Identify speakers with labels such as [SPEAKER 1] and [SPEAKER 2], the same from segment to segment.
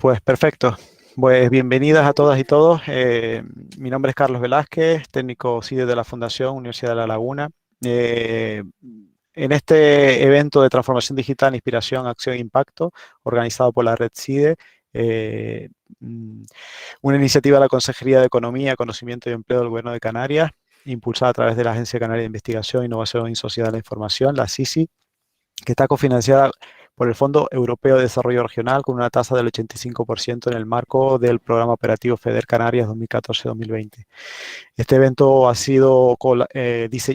[SPEAKER 1] Pues perfecto. Pues bienvenidas a todas y todos. Mi nombre es Carlos Velázquez, técnico CIDE de la Fundación Universidad de La Laguna. En este evento de transformación digital, inspiración, acción e impacto, organizado por la red CIDE, eh, mm, una iniciativa de la Consejería de Economía, Conocimiento y Empleo del Gobierno de Canarias, impulsada a través de la Agencia Canaria de Investigación, Innovación y Sociedad de la Información, la SISI, que está cofinanciada por el Fondo Europeo de Desarrollo Regional con una tasa del 85% en el marco del Programa Operativo FEDER Canarias 2014-2020. Este evento ha sido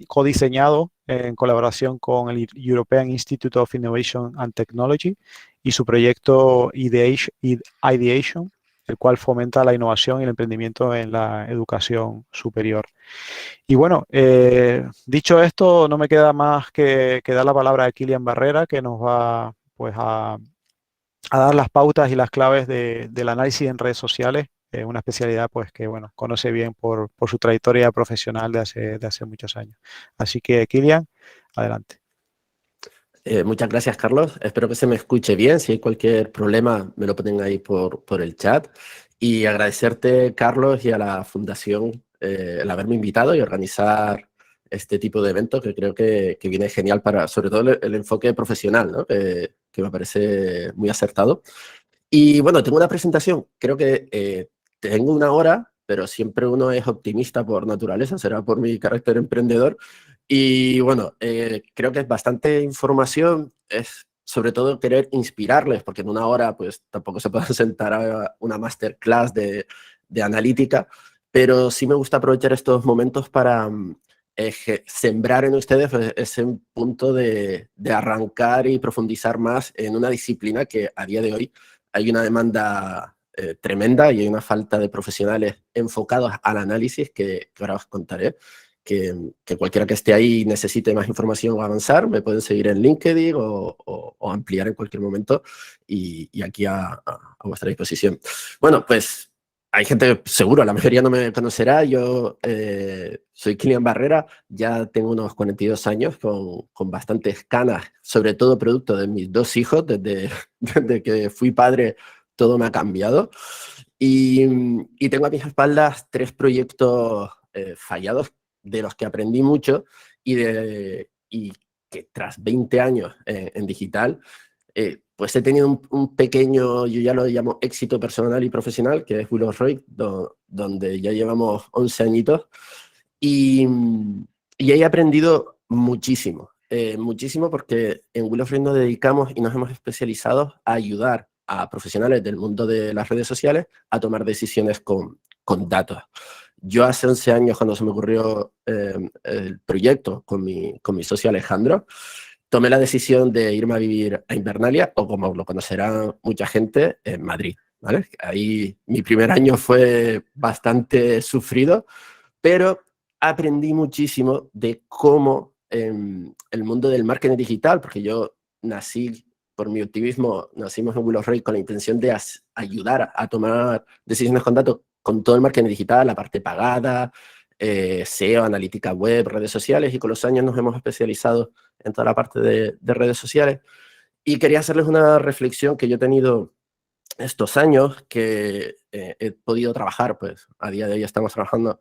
[SPEAKER 1] codiseñado en colaboración con el European Institute of Innovation and Technology y su proyecto Ideation, el cual fomenta la innovación y el emprendimiento en la educación superior. Y bueno, dicho esto, no me queda más que dar la palabra a Kilian Barrera, que nos va pues a dar las pautas y las claves del análisis en redes sociales, una especialidad pues que bueno, conoce bien por su trayectoria profesional de hace muchos años. Así que Kilian, adelante.
[SPEAKER 2] Muchas gracias, Carlos. Espero que se me escuche bien. Si hay cualquier problema, me lo ponen ahí por el chat. Y agradecerte, Carlos, y a la Fundación el haberme invitado y organizar este tipo de eventos que creo que viene genial para, sobre todo, el enfoque profesional, ¿no? Que me parece muy acertado. Y bueno, tengo una presentación. Creo que tengo una hora, pero siempre uno es optimista por naturaleza, será por mi carácter emprendedor. Y bueno, creo que es bastante información, es sobre todo querer inspirarles, porque en una hora pues tampoco se pueden sentar a una masterclass de analítica, pero sí me gusta aprovechar estos momentos para sembrar en ustedes pues, ese punto de arrancar y profundizar más en una disciplina que a día de hoy hay una demanda tremenda y hay una falta de profesionales enfocados al análisis que ahora os contaré. Que cualquiera que esté ahí necesite más información o avanzar, me pueden seguir en LinkedIn o ampliar en cualquier momento y aquí a vuestra disposición. Bueno, pues hay gente, seguro, la mayoría no me conocerá. Yo soy Kilian Barrera, ya tengo unos 42 años con bastantes canas, sobre todo producto de mis dos hijos. Desde que fui padre, todo me ha cambiado. Y tengo a mis espaldas 3 proyectos fallados de los que aprendí mucho y que tras 20 años en digital, pues he tenido un pequeño, yo ya lo llamo éxito personal y profesional, que es Willow Roy, donde ya llevamos 11 añitos y he aprendido muchísimo, muchísimo porque en Willow Roy nos dedicamos y nos hemos especializado a ayudar a profesionales del mundo de las redes sociales a tomar decisiones con datos. Yo hace 11 años, cuando se me ocurrió el proyecto con mi socio Alejandro, tomé la decisión de irme a vivir a Invernalia, o como lo conocerá mucha gente, en Madrid, ¿vale? Ahí mi primer año fue bastante sufrido, pero aprendí muchísimo de cómo el mundo del marketing digital, porque yo nací, por mi optimismo, nacimos en Willow Roy con la intención de ayudar a tomar decisiones con datos con todo el marketing digital, la parte pagada, SEO, analítica web, redes sociales, y con los años nos hemos especializado en toda la parte de redes sociales. Y quería hacerles una reflexión que yo he tenido estos años, que he podido trabajar, pues a día de hoy estamos trabajando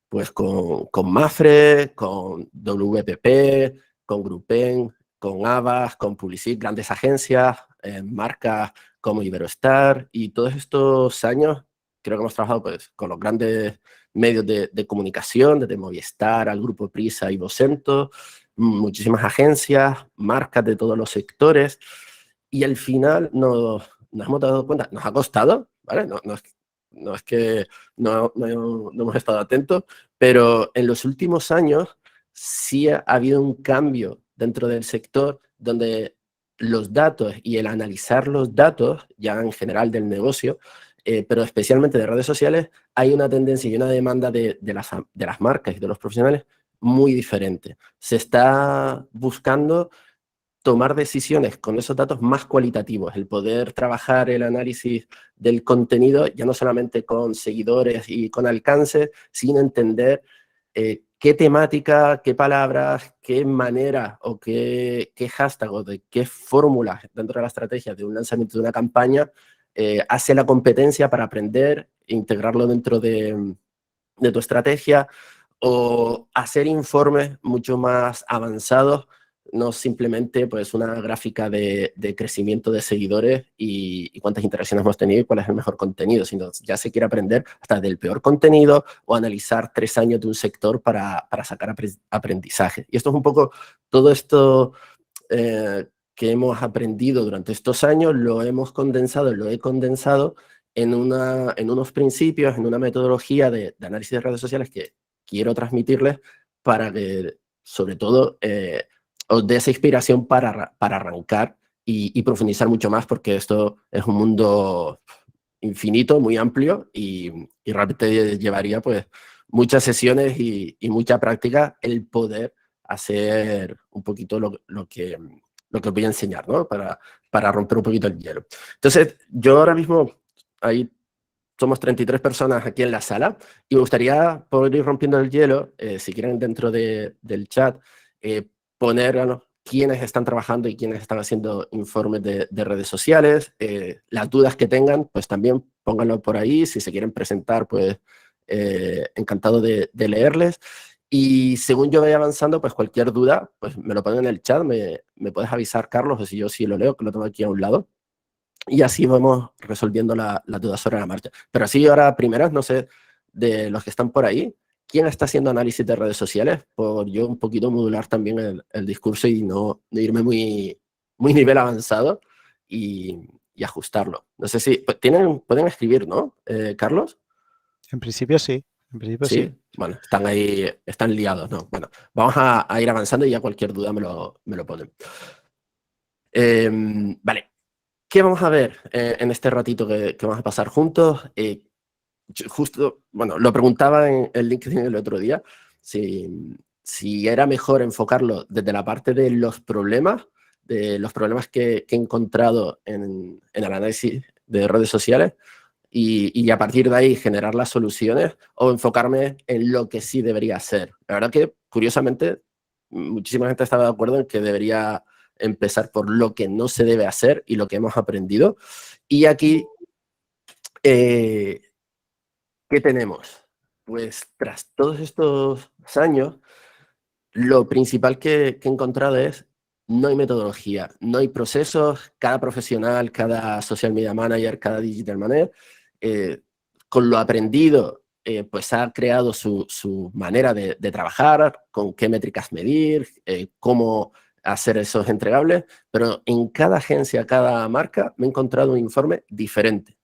[SPEAKER 2] pues con Mapfre, con WPP, con Groupen, con Avas, con Publicis, grandes agencias, marcas como Iberostar, y todos estos años creo que hemos trabajado pues con los grandes medios de comunicación, desde Movistar al Grupo Prisa y Vocento, muchísimas agencias, marcas de todos los sectores, y al final nos hemos dado cuenta, nos ha costado, ¿vale? No es que no hemos estado atentos, pero en los últimos años sí ha habido un cambio dentro del sector donde los datos y el analizar los datos, ya en general del negocio, pero especialmente de redes sociales, hay una tendencia y una demanda de las marcas y de los profesionales muy diferente. Se está buscando tomar decisiones con esos datos más cualitativos, el poder trabajar el análisis del contenido, ya no solamente con seguidores y con alcance, sino entender qué temática, qué palabras, qué manera o qué hashtag o de qué fórmulas dentro de la estrategia de un lanzamiento de una campaña hace la competencia para aprender, integrarlo dentro de tu estrategia, o hacer informes mucho más avanzados, no simplemente pues una gráfica de crecimiento de seguidores y cuántas interacciones hemos tenido y cuál es el mejor contenido, sino ya se quiere aprender hasta del peor contenido o analizar 3 años de un sector para sacar aprendizaje. Y esto es un poco todo esto que hemos aprendido durante estos años, lo hemos condensado, lo he condensado en unos principios, en una metodología de análisis de redes sociales que quiero transmitirles para que, sobre todo, os dé esa inspiración para arrancar y profundizar mucho más, porque esto es un mundo infinito, muy amplio y realmente llevaría pues muchas sesiones y mucha práctica el poder hacer un poquito lo que os voy a enseñar, ¿no? Para romper un poquito el hielo. Entonces, yo ahora mismo, ahí somos 33 personas aquí en la sala y me gustaría poder ir rompiendo el hielo, si quieren dentro del chat, poner quiénes están trabajando y quiénes están haciendo informes de redes sociales, las dudas que tengan, pues también pónganlo por ahí, si se quieren presentar, pues encantado de leerles. Y según yo vaya avanzando, pues cualquier duda, pues me lo ponen en el chat, me puedes avisar, Carlos, o si yo sí lo leo, que lo tengo aquí a un lado. Y así vamos resolviendo las dudas sobre la marcha. Pero así ahora, primeras, no sé, de los que están por ahí, ¿quién está haciendo análisis de redes sociales? Por yo un poquito modular también el discurso y no irme muy nivel avanzado y ajustarlo. No sé si pues, pueden escribir, ¿no, Carlos?
[SPEAKER 1] En principio sí, en principio sí.
[SPEAKER 2] Sí, bueno, están ahí, están liados, ¿no? Bueno, vamos a ir avanzando y ya cualquier duda me lo ponen. Vale. ¿Qué vamos a ver en este ratito que vamos a pasar juntos? Justo, bueno, lo preguntaba en el LinkedIn el otro día, si era mejor enfocarlo desde la parte de los problemas que he encontrado en el análisis de redes sociales y a partir de ahí generar las soluciones, o enfocarme en lo que sí debería hacer. La verdad que, curiosamente, muchísima gente estaba de acuerdo en que debería empezar por lo que no se debe hacer y lo que hemos aprendido. Y aquí, ¿qué tenemos? Pues tras todos estos años, lo principal que he encontrado es no hay metodología, no hay procesos, cada profesional, cada social media manager, cada digital manager, con lo aprendido, pues ha creado su manera de trabajar, con qué métricas medir, cómo hacer esos entregables, pero en cada agencia, cada marca, me he encontrado un informe diferente.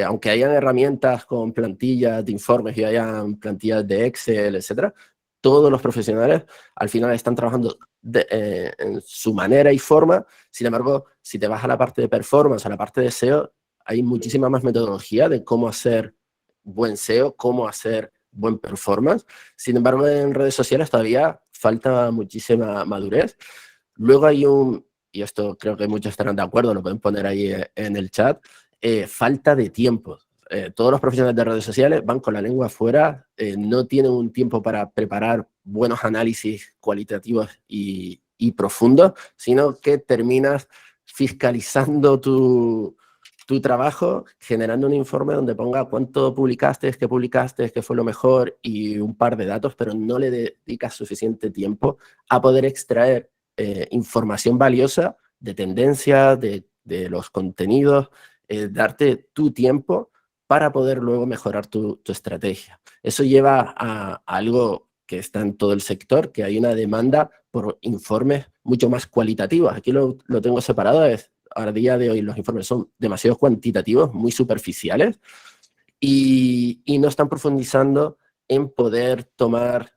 [SPEAKER 2] Aunque hayan herramientas con plantillas de informes y hayan plantillas de Excel, etcétera, todos los profesionales al final están trabajando en su manera y forma. Sin embargo, si te vas a la parte de performance, a la parte de SEO, hay muchísima más metodología de cómo hacer buen SEO, cómo hacer buen performance. Sin embargo, en redes sociales todavía falta muchísima madurez. Luego hay y esto creo que muchos estarán de acuerdo, lo pueden poner ahí en el chat, falta de tiempo. Todos los profesionales de redes sociales van con la lengua afuera, no tienen un tiempo para preparar buenos análisis cualitativos y profundos, sino que terminas fiscalizando tu trabajo, generando un informe donde ponga cuánto publicaste, qué fue lo mejor y un par de datos, pero no le dedicas suficiente tiempo a poder extraer información valiosa de tendencia, de los contenidos, darte tu tiempo para poder luego mejorar tu estrategia. Eso lleva a algo que está en todo el sector, que hay una demanda por informes mucho más cualitativos. Aquí lo tengo separado, a día de hoy los informes son demasiado cuantitativos, muy superficiales, y no están profundizando en poder tomar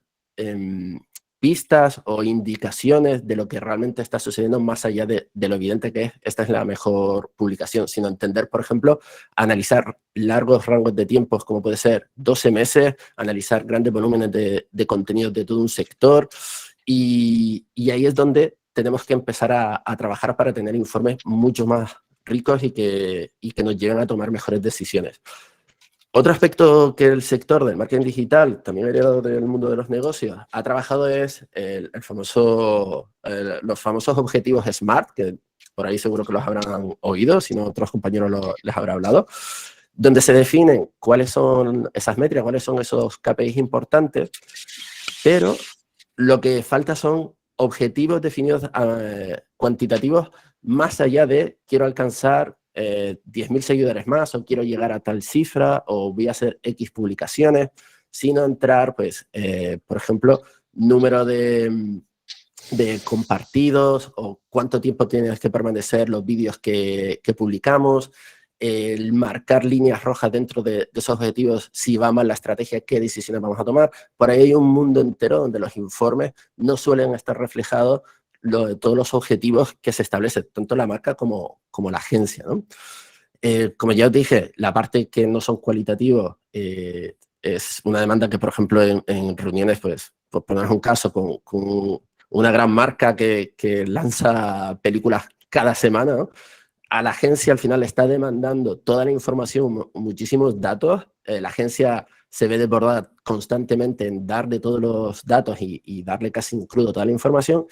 [SPEAKER 2] pistas o indicaciones de lo que realmente está sucediendo más allá de lo evidente que es, esta es la mejor publicación, sino entender, por ejemplo, analizar largos rangos de tiempos, como puede ser 12 meses, analizar grandes volúmenes de contenidos de todo un sector, y ahí es donde tenemos que empezar a trabajar para tener informes mucho más ricos y que nos lleven a tomar mejores decisiones. Otro aspecto que el sector del marketing digital, también heredado del mundo de los negocios, ha trabajado es los famosos objetivos SMART, que por ahí seguro que los habrán oído, si no otros compañeros les habrá hablado, donde se definen cuáles son esas métricas, cuáles son esos KPIs importantes, pero lo que falta son objetivos definidos cuantitativos más allá de quiero alcanzar 10.000 seguidores más o quiero llegar a tal cifra o voy a hacer X publicaciones, sino entrar, pues, por ejemplo, número de compartidos o cuánto tiempo tienes que permanecer los vídeos que publicamos, el marcar líneas rojas dentro de esos objetivos, si va mal la estrategia, qué decisiones vamos a tomar. Por ahí hay un mundo entero donde los informes no suelen estar reflejados todos los objetivos que se establecen, tanto la marca como la agencia, ¿no? Como ya os dije, la parte que no son cualitativos es una demanda que, por ejemplo, en reuniones, pues, por poner un caso, con una gran marca que lanza películas cada semana, ¿no? A la agencia al final le está demandando toda la información, muchísimos datos. La agencia se ve desbordada constantemente en darle todos los datos y darle casi en crudo toda la información,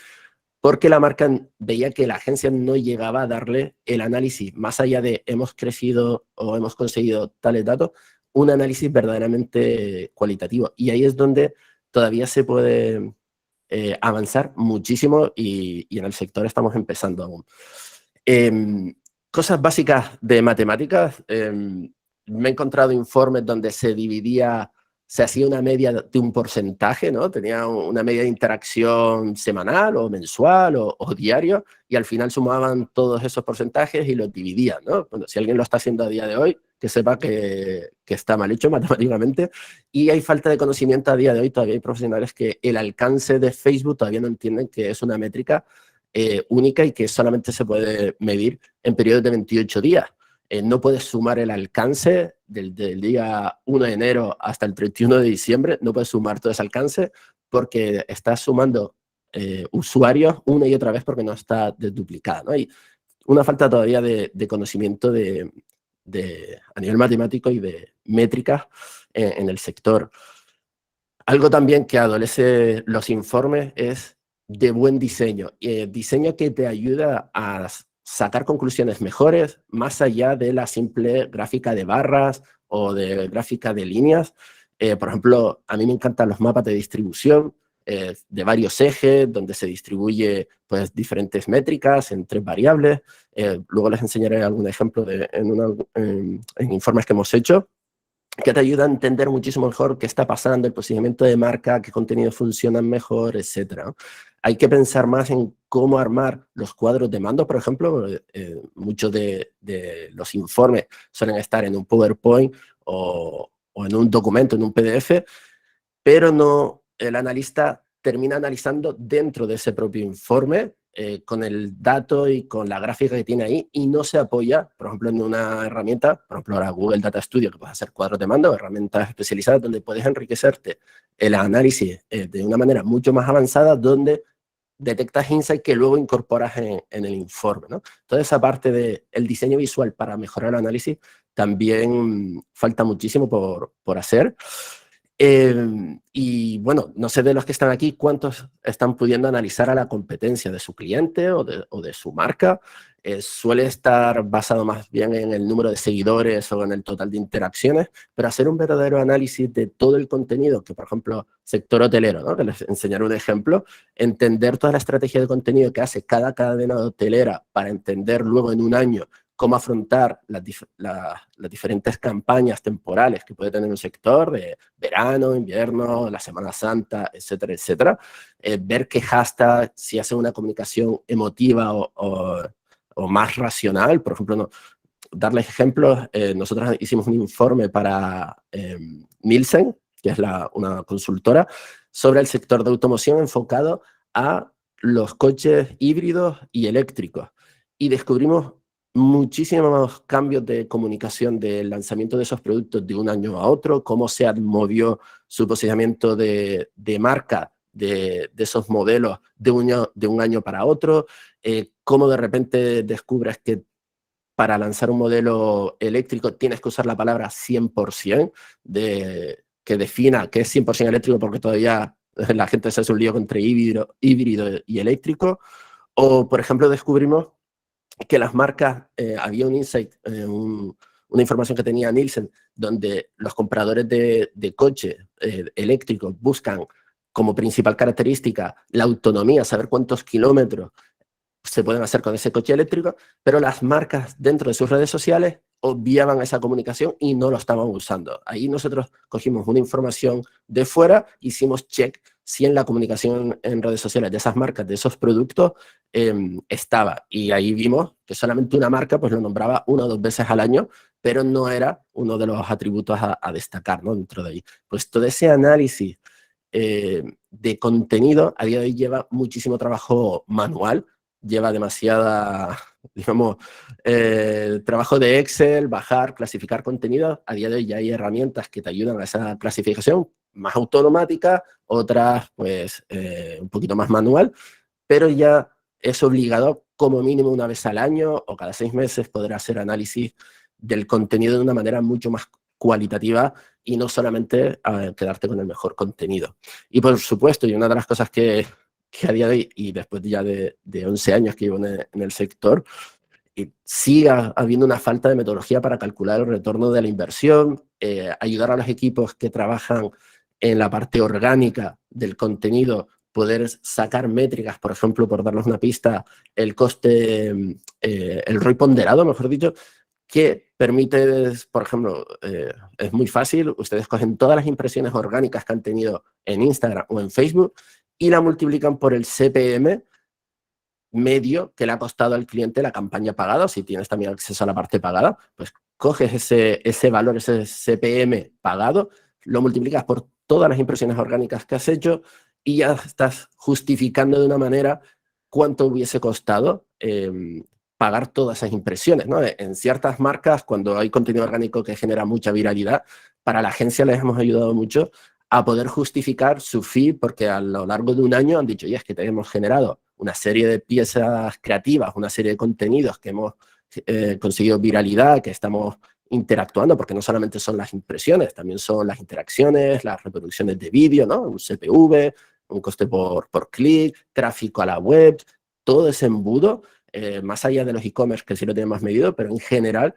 [SPEAKER 2] porque la marca veía que la agencia no llegaba a darle el análisis, más allá de hemos crecido o hemos conseguido tales datos, un análisis verdaderamente cualitativo. Y ahí es donde todavía se puede avanzar muchísimo y en el sector estamos empezando aún. Cosas básicas de matemáticas. Me he encontrado informes donde se hacía una media de un porcentaje, ¿no? Tenía una media de interacción semanal o mensual o diario, y al final sumaban todos esos porcentajes y los dividían, ¿no? Bueno, si alguien lo está haciendo a día de hoy, que sepa que está mal hecho matemáticamente, y hay falta de conocimiento a día de hoy. Todavía hay profesionales que el alcance de Facebook todavía no entienden que es una métrica única y que solamente se puede medir en periodos de 28 días. No puedes sumar el alcance del día 1 de enero hasta el 31 de diciembre, no puedes sumar todo ese alcance porque estás sumando usuarios una y otra vez porque no está desduplicada, ¿no? Hay una falta todavía de conocimiento a nivel matemático y de métricas en el sector. Algo también que adolece los informes es de buen diseño. Diseño que te ayuda a sacar conclusiones mejores, más allá de la simple gráfica de barras o de gráfica de líneas. Por ejemplo, a mí me encantan los mapas de distribución de varios ejes, donde se distribuye, pues, diferentes métricas en 3 variables. Luego les enseñaré algún ejemplo en informes que hemos hecho, que te ayuda a entender muchísimo mejor qué está pasando, el posicionamiento de marca, qué contenidos funcionan mejor, etc. Hay que pensar más en cómo armar los cuadros de mando, por ejemplo. Muchos de los informes suelen estar en un PowerPoint o en un documento, en un PDF, pero no, el analista termina analizando dentro de ese propio informe con el dato y con la gráfica que tiene ahí, y no se apoya, por ejemplo, en una herramienta, por ejemplo, ahora Google Data Studio, que puedes hacer cuadros de mando, herramientas especializadas donde puedes enriquecerte el análisis de una manera mucho más avanzada, donde detectas insights que luego incorporas en el informe, ¿no? Toda esa parte del diseño visual para mejorar el análisis también falta muchísimo por hacer. Y bueno, no sé de los que están aquí cuántos están pudiendo analizar a la competencia de su cliente o de su marca. Suele estar basado más bien en el número de seguidores o en el total de interacciones, pero hacer un verdadero análisis de todo el contenido, que por ejemplo, sector hotelero, ¿no? Que les enseñaré un ejemplo, entender toda la estrategia de contenido que hace cada cadena hotelera para entender luego en un año cómo afrontar las diferentes campañas temporales que puede tener un sector de verano, invierno, la Semana Santa, etcétera, etcétera. Ver qué hashtag, si hace una comunicación emotiva o más racional. Por ejemplo, no, darles ejemplos, nosotros hicimos un informe para Nielsen, que es una consultora, sobre el sector de automoción enfocado a los coches híbridos y eléctricos. Y descubrimos muchísimos cambios de comunicación del lanzamiento de esos productos de un año a otro, cómo se movió su posicionamiento de marca de esos modelos de un año para otro, cómo de repente descubres que para lanzar un modelo eléctrico tienes que usar la palabra 100%, que defina qué es 100% eléctrico, porque todavía la gente se hace un lío entre híbrido y eléctrico. O, por ejemplo, descubrimos que las marcas, había un insight, una información que tenía Nielsen, donde los compradores de coches eléctricos buscan como principal característica la autonomía, saber cuántos kilómetros se pueden hacer con ese coche eléctrico, pero las marcas dentro de sus redes sociales obviaban esa comunicación y no lo estaban usando. Ahí nosotros cogimos una información de fuera, hicimos check si en la comunicación en redes sociales de esas marcas, de esos productos, estaba. Y ahí vimos que solamente una marca pues lo nombraba 1 o 2 veces al año, pero no era uno de los atributos a destacar, ¿no? Dentro de ahí. Pues todo ese análisis de contenido a día de hoy lleva muchísimo trabajo manual, lleva demasiada, digamos, trabajo de Excel, bajar, clasificar contenido. A día de hoy ya hay herramientas que te ayudan a esa clasificación, más automática, otras pues un poquito más manual, pero ya es obligado como mínimo una vez al año o cada 6 meses poder hacer análisis del contenido de una manera mucho más cualitativa y no solamente quedarte con el mejor contenido. Y por supuesto, y una de las cosas que a día de hoy, y después ya de 11 años que llevo en el sector, sigue habiendo una falta de metodología para calcular el retorno de la inversión, ayudar a los equipos que trabajan en la parte orgánica del contenido, poder sacar métricas, por ejemplo, por darles una pista, el coste, el ROI ponderado, mejor dicho, que permite, por ejemplo, es muy fácil, ustedes cogen todas las impresiones orgánicas que han tenido en Instagram o en Facebook y la multiplican por el CPM medio que le ha costado al cliente la campaña pagada, si tienes también acceso a la parte pagada, pues coges ese valor, ese CPM pagado, lo multiplicas por todas las impresiones orgánicas que has hecho y ya estás justificando de una manera cuánto hubiese costado pagar todas esas impresiones, ¿no? En ciertas marcas, cuando hay contenido orgánico que genera mucha viralidad, para la agencia les hemos ayudado mucho a poder justificar su fee, porque a lo largo de un año han dicho, ya es que te hemos generado una serie de piezas creativas, una serie de contenidos que hemos conseguido viralidad, que estamos interactuando, porque no solamente son las impresiones, también son las interacciones, las reproducciones de vídeo, ¿no? Un CPV, un coste por clic, tráfico a la web, todo ese embudo, más allá de los e-commerce que sí lo tienen más medido, pero en general,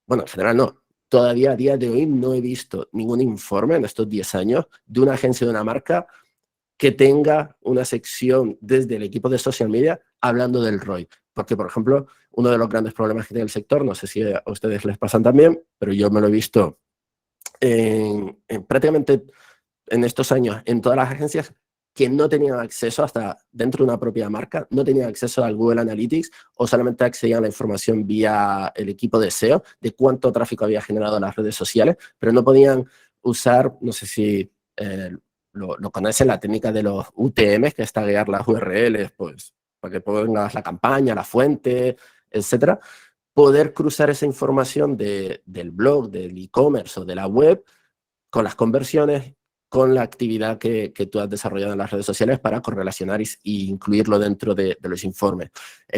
[SPEAKER 2] bueno, en general no. Todavía a día de hoy no he visto ningún informe en estos 10 años de una agencia de una marca que tenga una sección desde el equipo de social media hablando del ROI. Porque, por ejemplo, uno de los grandes problemas que tiene el sector, no sé si a ustedes les pasan también, pero yo me lo he visto prácticamente en estos años en todas las agencias que no tenían acceso hasta dentro de una propia marca, no tenían acceso al Google Analytics o solamente accedían a la información vía el equipo de SEO de cuánto tráfico había generado las redes sociales, pero no podían usar, no sé si lo conocen, la técnica de los UTMs, que es taguear las URLs, pues, para que pongas la campaña, la fuente, etcétera. Poder cruzar esa información del blog, del e-commerce o de la web con las conversiones, con la actividad que tú has desarrollado en las redes sociales para correlacionar y incluirlo dentro de los informes.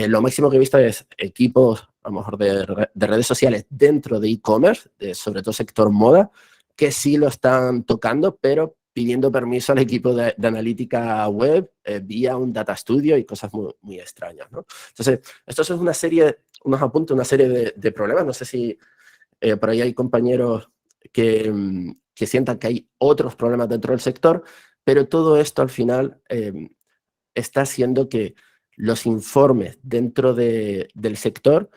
[SPEAKER 2] Lo máximo que he visto es equipos, a lo mejor, de redes sociales dentro de e-commerce, sobre todo sector moda, que sí lo están tocando, pero pidiendo permiso al equipo de analítica web vía un data studio y cosas muy, muy extrañas, ¿no? Entonces, esto es una serie, unos apuntes, una serie de problemas. No sé si por ahí hay compañeros que sientan que hay otros problemas dentro del sector, pero todo esto al final está haciendo que los informes dentro del sector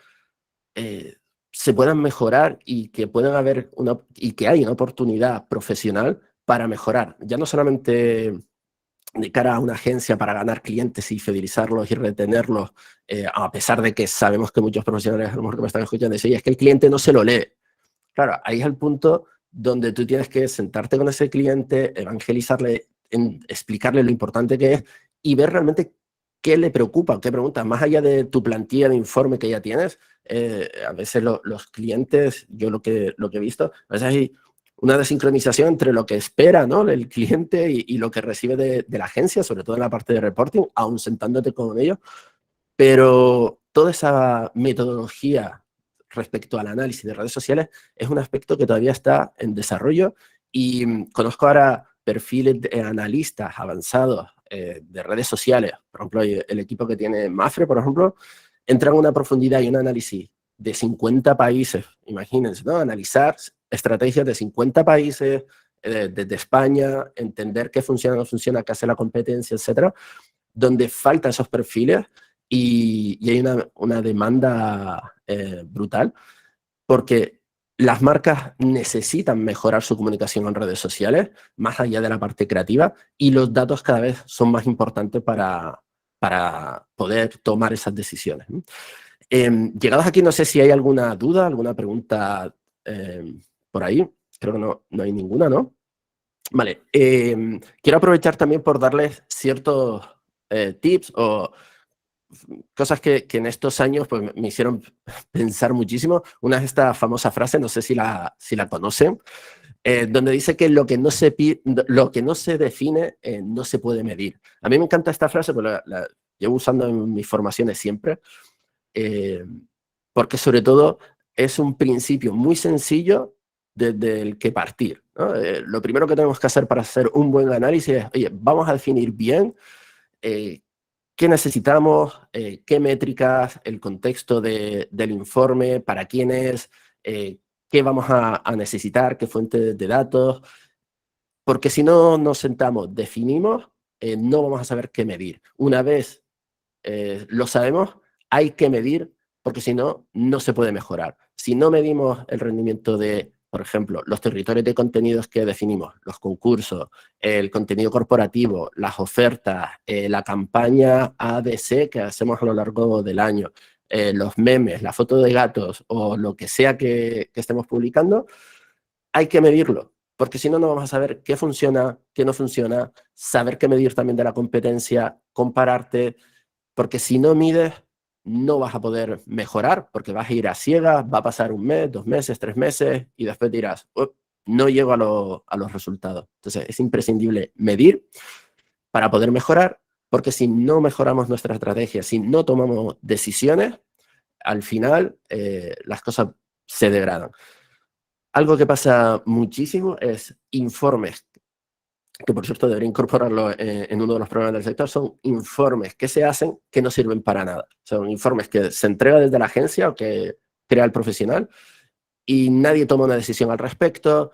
[SPEAKER 2] se puedan mejorar y que puedan haber y que hay una oportunidad profesional para mejorar. Ya no solamente de cara a una agencia para ganar clientes y fidelizarlos y retenerlos, a pesar de que sabemos que muchos profesionales a lo mejor que me están escuchando dicen, es que el cliente no se lo lee. Claro, ahí es el punto donde tú tienes que sentarte con ese cliente, evangelizarle, explicarle lo importante que es y ver realmente qué le preocupa, qué pregunta. Más allá de tu plantilla de informe que ya tienes, a veces los clientes, yo lo que he visto, a veces hay una desincronización entre lo que espera, ¿no?, el cliente y lo que recibe de la agencia, sobre todo en la parte de reporting, aún sentándote con ellos. Pero toda esa metodología respecto al análisis de redes sociales es un aspecto que todavía está en desarrollo y conozco ahora perfiles de analistas avanzados de redes sociales. Por ejemplo, el equipo que tiene Mafre, por ejemplo, entran a una profundidad y un análisis de 50 países, imagínense, ¿no? Analizar estrategias de 50 países, desde España, entender qué funciona, no funciona, qué hace la competencia, etcétera, donde faltan esos perfiles y hay una demanda brutal, porque las marcas necesitan mejorar su comunicación en redes sociales, más allá de la parte creativa, y los datos cada vez son más importantes para poder tomar esas decisiones. Llegados aquí, no sé si hay alguna duda, alguna pregunta por ahí. Creo que no hay ninguna, ¿no? Vale. Quiero aprovechar también por darles ciertos tips o cosas que en estos años pues, me hicieron pensar muchísimo. Una es esta famosa frase, no sé si la conocen, donde dice que lo que no se define no se puede medir. A mí me encanta esta frase, porque la llevo usando en mis formaciones siempre, porque sobre todo es un principio muy sencillo desde el que partir, ¿no? Lo primero que tenemos que hacer para hacer un buen análisis es, oye, vamos a definir bien qué necesitamos, qué métricas, el contexto del informe, para quién es, qué vamos a necesitar, qué fuentes de datos, porque si no nos sentamos, definimos, no vamos a saber qué medir. Una vez lo sabemos, hay que medir, porque si no, no se puede mejorar. Si no medimos el rendimiento de, por ejemplo, los territorios de contenidos que definimos, los concursos, el contenido corporativo, las ofertas, la campaña ABC que hacemos a lo largo del año, los memes, la foto de gatos o lo que sea que estemos publicando, hay que medirlo, porque si no, no vamos a saber qué funciona, qué no funciona, saber qué medir también de la competencia, compararte, porque si no mides, no vas a poder mejorar, porque vas a ir a ciegas, va a pasar un mes, 2 meses, 3 meses, y después dirás, "Oh, no llego a los resultados". Entonces, es imprescindible medir para poder mejorar, porque si no mejoramos nuestra estrategia, si no tomamos decisiones, al final las cosas se degradan. Algo que pasa muchísimo es informes, que por cierto debería incorporarlo en uno de los programas del sector, son informes que se hacen que no sirven para nada. Son informes que se entrega desde la agencia o que crea el profesional y nadie toma una decisión al respecto.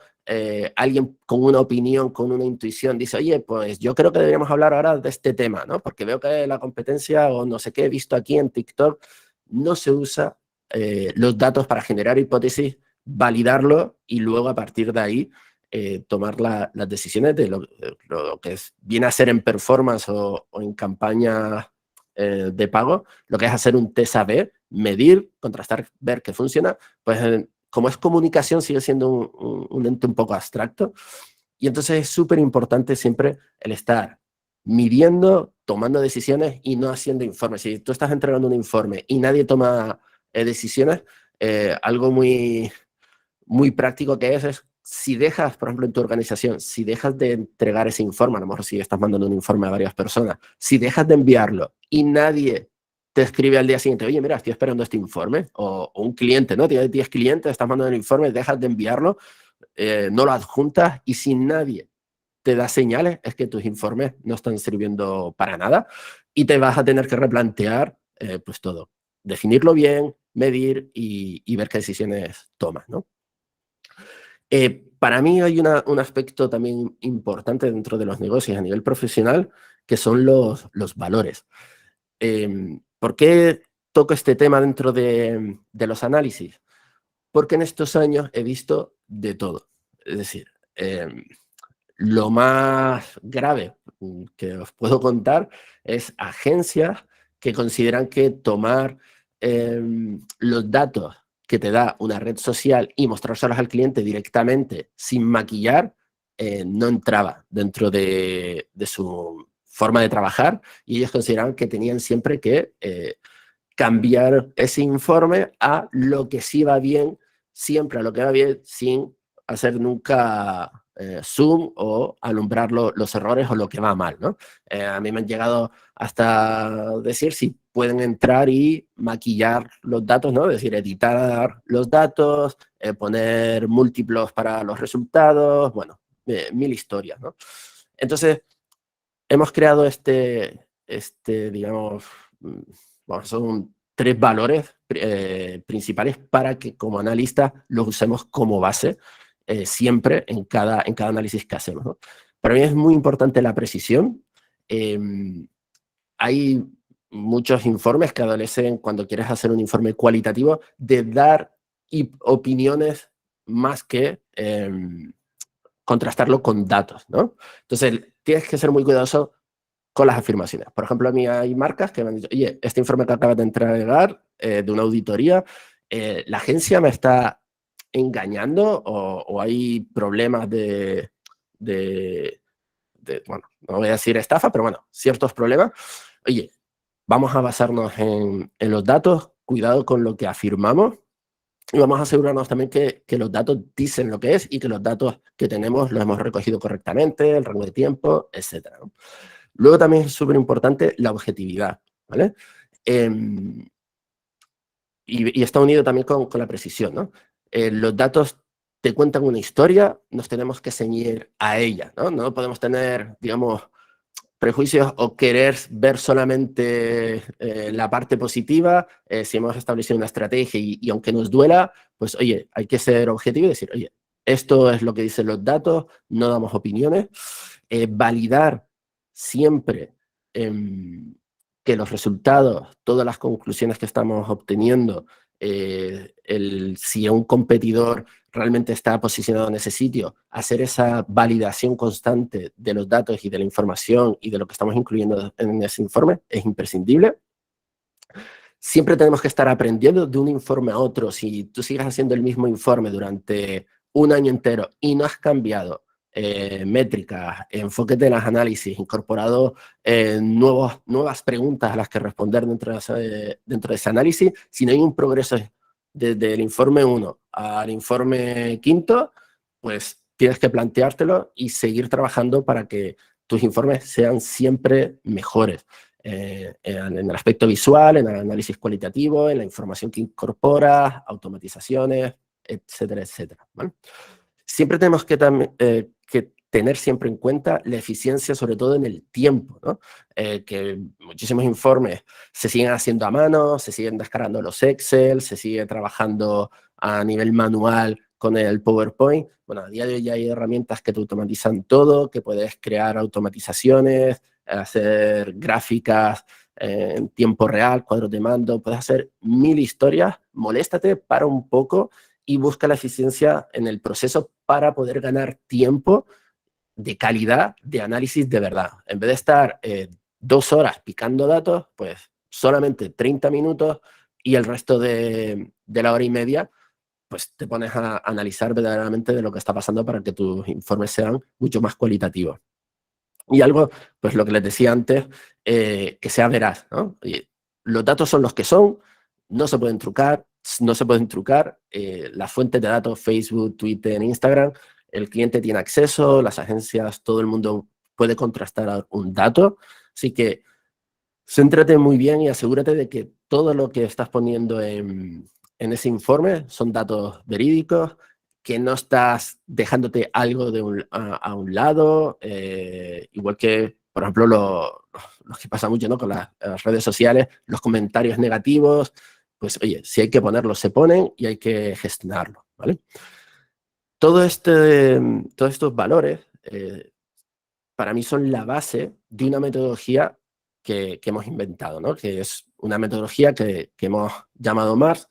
[SPEAKER 2] Alguien con una opinión, con una intuición, dice, oye, pues yo creo que deberíamos hablar ahora de este tema, ¿no? Porque veo que la competencia o no sé qué he visto aquí en TikTok, no se usa los datos para generar hipótesis, validarlo y luego a partir de ahí tomar las decisiones de lo que viene a ser en performance o en campaña de pago, lo que es hacer un test A/B, medir, contrastar, ver que funciona, pues como es comunicación sigue siendo un ente un poco abstracto y entonces es súper importante siempre el estar midiendo, tomando decisiones y no haciendo informes. Si tú estás entregando un informe y nadie toma decisiones, algo muy práctico que es si dejas, por ejemplo, en tu organización, si dejas de entregar ese informe, a lo mejor si estás mandando un informe a varias personas, si dejas de enviarlo y nadie te escribe al día siguiente, oye, mira, estoy esperando este informe, o un cliente, ¿no? Tienes 10 clientes, estás mandando el informe, dejas de enviarlo, no lo adjuntas y si nadie te da señales, es que tus informes no están sirviendo para nada y te vas a tener que replantear pues todo. Definirlo bien, medir y ver qué decisiones tomas, ¿no? Para mí hay un aspecto también importante dentro de los negocios a nivel profesional, que son los valores. ¿Por qué toco este tema dentro de los análisis? Porque en estos años he visto de todo. Es decir, lo más grave que os puedo contar es agencias que consideran que tomar los datos que te da una red social y mostrárselos al cliente directamente sin maquillar no entraba dentro de su forma de trabajar y ellos consideraban que tenían siempre que cambiar ese informe a lo que sí va bien, siempre a lo que va bien, sin hacer nunca zoom o alumbrar los errores o lo que va mal, ¿no? A mí me han llegado hasta decir si pueden entrar y maquillar los datos, ¿no? Es decir, editar los datos, poner múltiplos para los resultados, bueno, mil historias, ¿no? Entonces, hemos creado digamos, vamos, son tres valores principales para que como analistas los usemos como base siempre en cada análisis que hacemos, ¿no? Para mí es muy importante la precisión. Hay muchos informes que adolecen cuando quieres hacer un informe cualitativo de dar opiniones más que contrastarlo con datos, ¿no? Entonces, tienes que ser muy cuidadoso con las afirmaciones. Por ejemplo, a mí hay marcas que me han dicho, oye, este informe que acabas de entregar de una auditoría, la agencia me está engañando o hay problemas bueno, no voy a decir estafa, pero bueno, ciertos problemas. Oye, vamos a basarnos en los datos, cuidado con lo que afirmamos y vamos a asegurarnos también que los datos dicen lo que es y que los datos que tenemos los hemos recogido correctamente, el rango de tiempo, etc., ¿no? Luego también es súper importante la objetividad, ¿vale? Y está unido también con la precisión, ¿no? Los datos te cuentan una historia, nos tenemos que ceñir a ella, ¿no? No podemos tener, digamos, prejuicios o querer ver solamente la parte positiva. Si hemos establecido una estrategia y aunque nos duela, pues oye, hay que ser objetivo y decir, oye, esto es lo que dicen los datos, no damos opiniones. Validar siempre que los resultados, todas las conclusiones que estamos obteniendo, si un competidor realmente está posicionado en ese sitio, hacer esa validación constante de los datos y de la información y de lo que estamos incluyendo en ese informe es imprescindible. Siempre tenemos que estar aprendiendo de un informe a otro. Si tú sigues haciendo el mismo informe durante un año entero y no has cambiado métricas, enfoques de los análisis, incorporado nuevas preguntas a las que responder dentro de ese análisis, si no hay un progreso desde el informe 1 al informe 5, pues tienes que planteártelo y seguir trabajando para que tus informes sean siempre mejores. En el aspecto visual, en el análisis cualitativo, en la información que incorpora, automatizaciones, etcétera, etcétera, ¿vale? Siempre tenemos que tener siempre en cuenta la eficiencia, sobre todo en el tiempo, ¿no? Que muchísimos informes se siguen haciendo a mano, se siguen descargando los Excel, se sigue trabajando a nivel manual con el PowerPoint. Bueno, a día de hoy ya hay herramientas que te automatizan todo, que puedes crear automatizaciones, hacer gráficas en tiempo real, cuadros de mando, puedes hacer 1000 historias. Moléstate, para un poco y busca la eficiencia en el proceso para poder ganar tiempo de calidad de análisis de verdad. En vez de estar 2 horas picando datos, pues solamente 30 minutos y el resto de la hora y media, pues te pones a analizar verdaderamente de lo que está pasando para que tus informes sean mucho más cualitativos. Y algo, pues lo que les decía antes, que sea veraz, ¿no? Los datos son los que son, no se pueden trucar, las fuentes de datos, Facebook, Twitter, Instagram, el cliente tiene acceso, las agencias, todo el mundo puede contrastar un dato, así que céntrate muy bien y asegúrate de que todo lo que estás poniendo en ese informe son datos verídicos, que no estás dejándote algo a un lado, igual que, por ejemplo, lo que pasa mucho, ¿no? Con las redes sociales, los comentarios negativos, pues oye, si hay que ponerlos, se ponen y hay que gestionarlos, ¿vale? Todos estos valores para mí son la base de una metodología que hemos inventado, ¿no? Que es una metodología que hemos llamado MARS,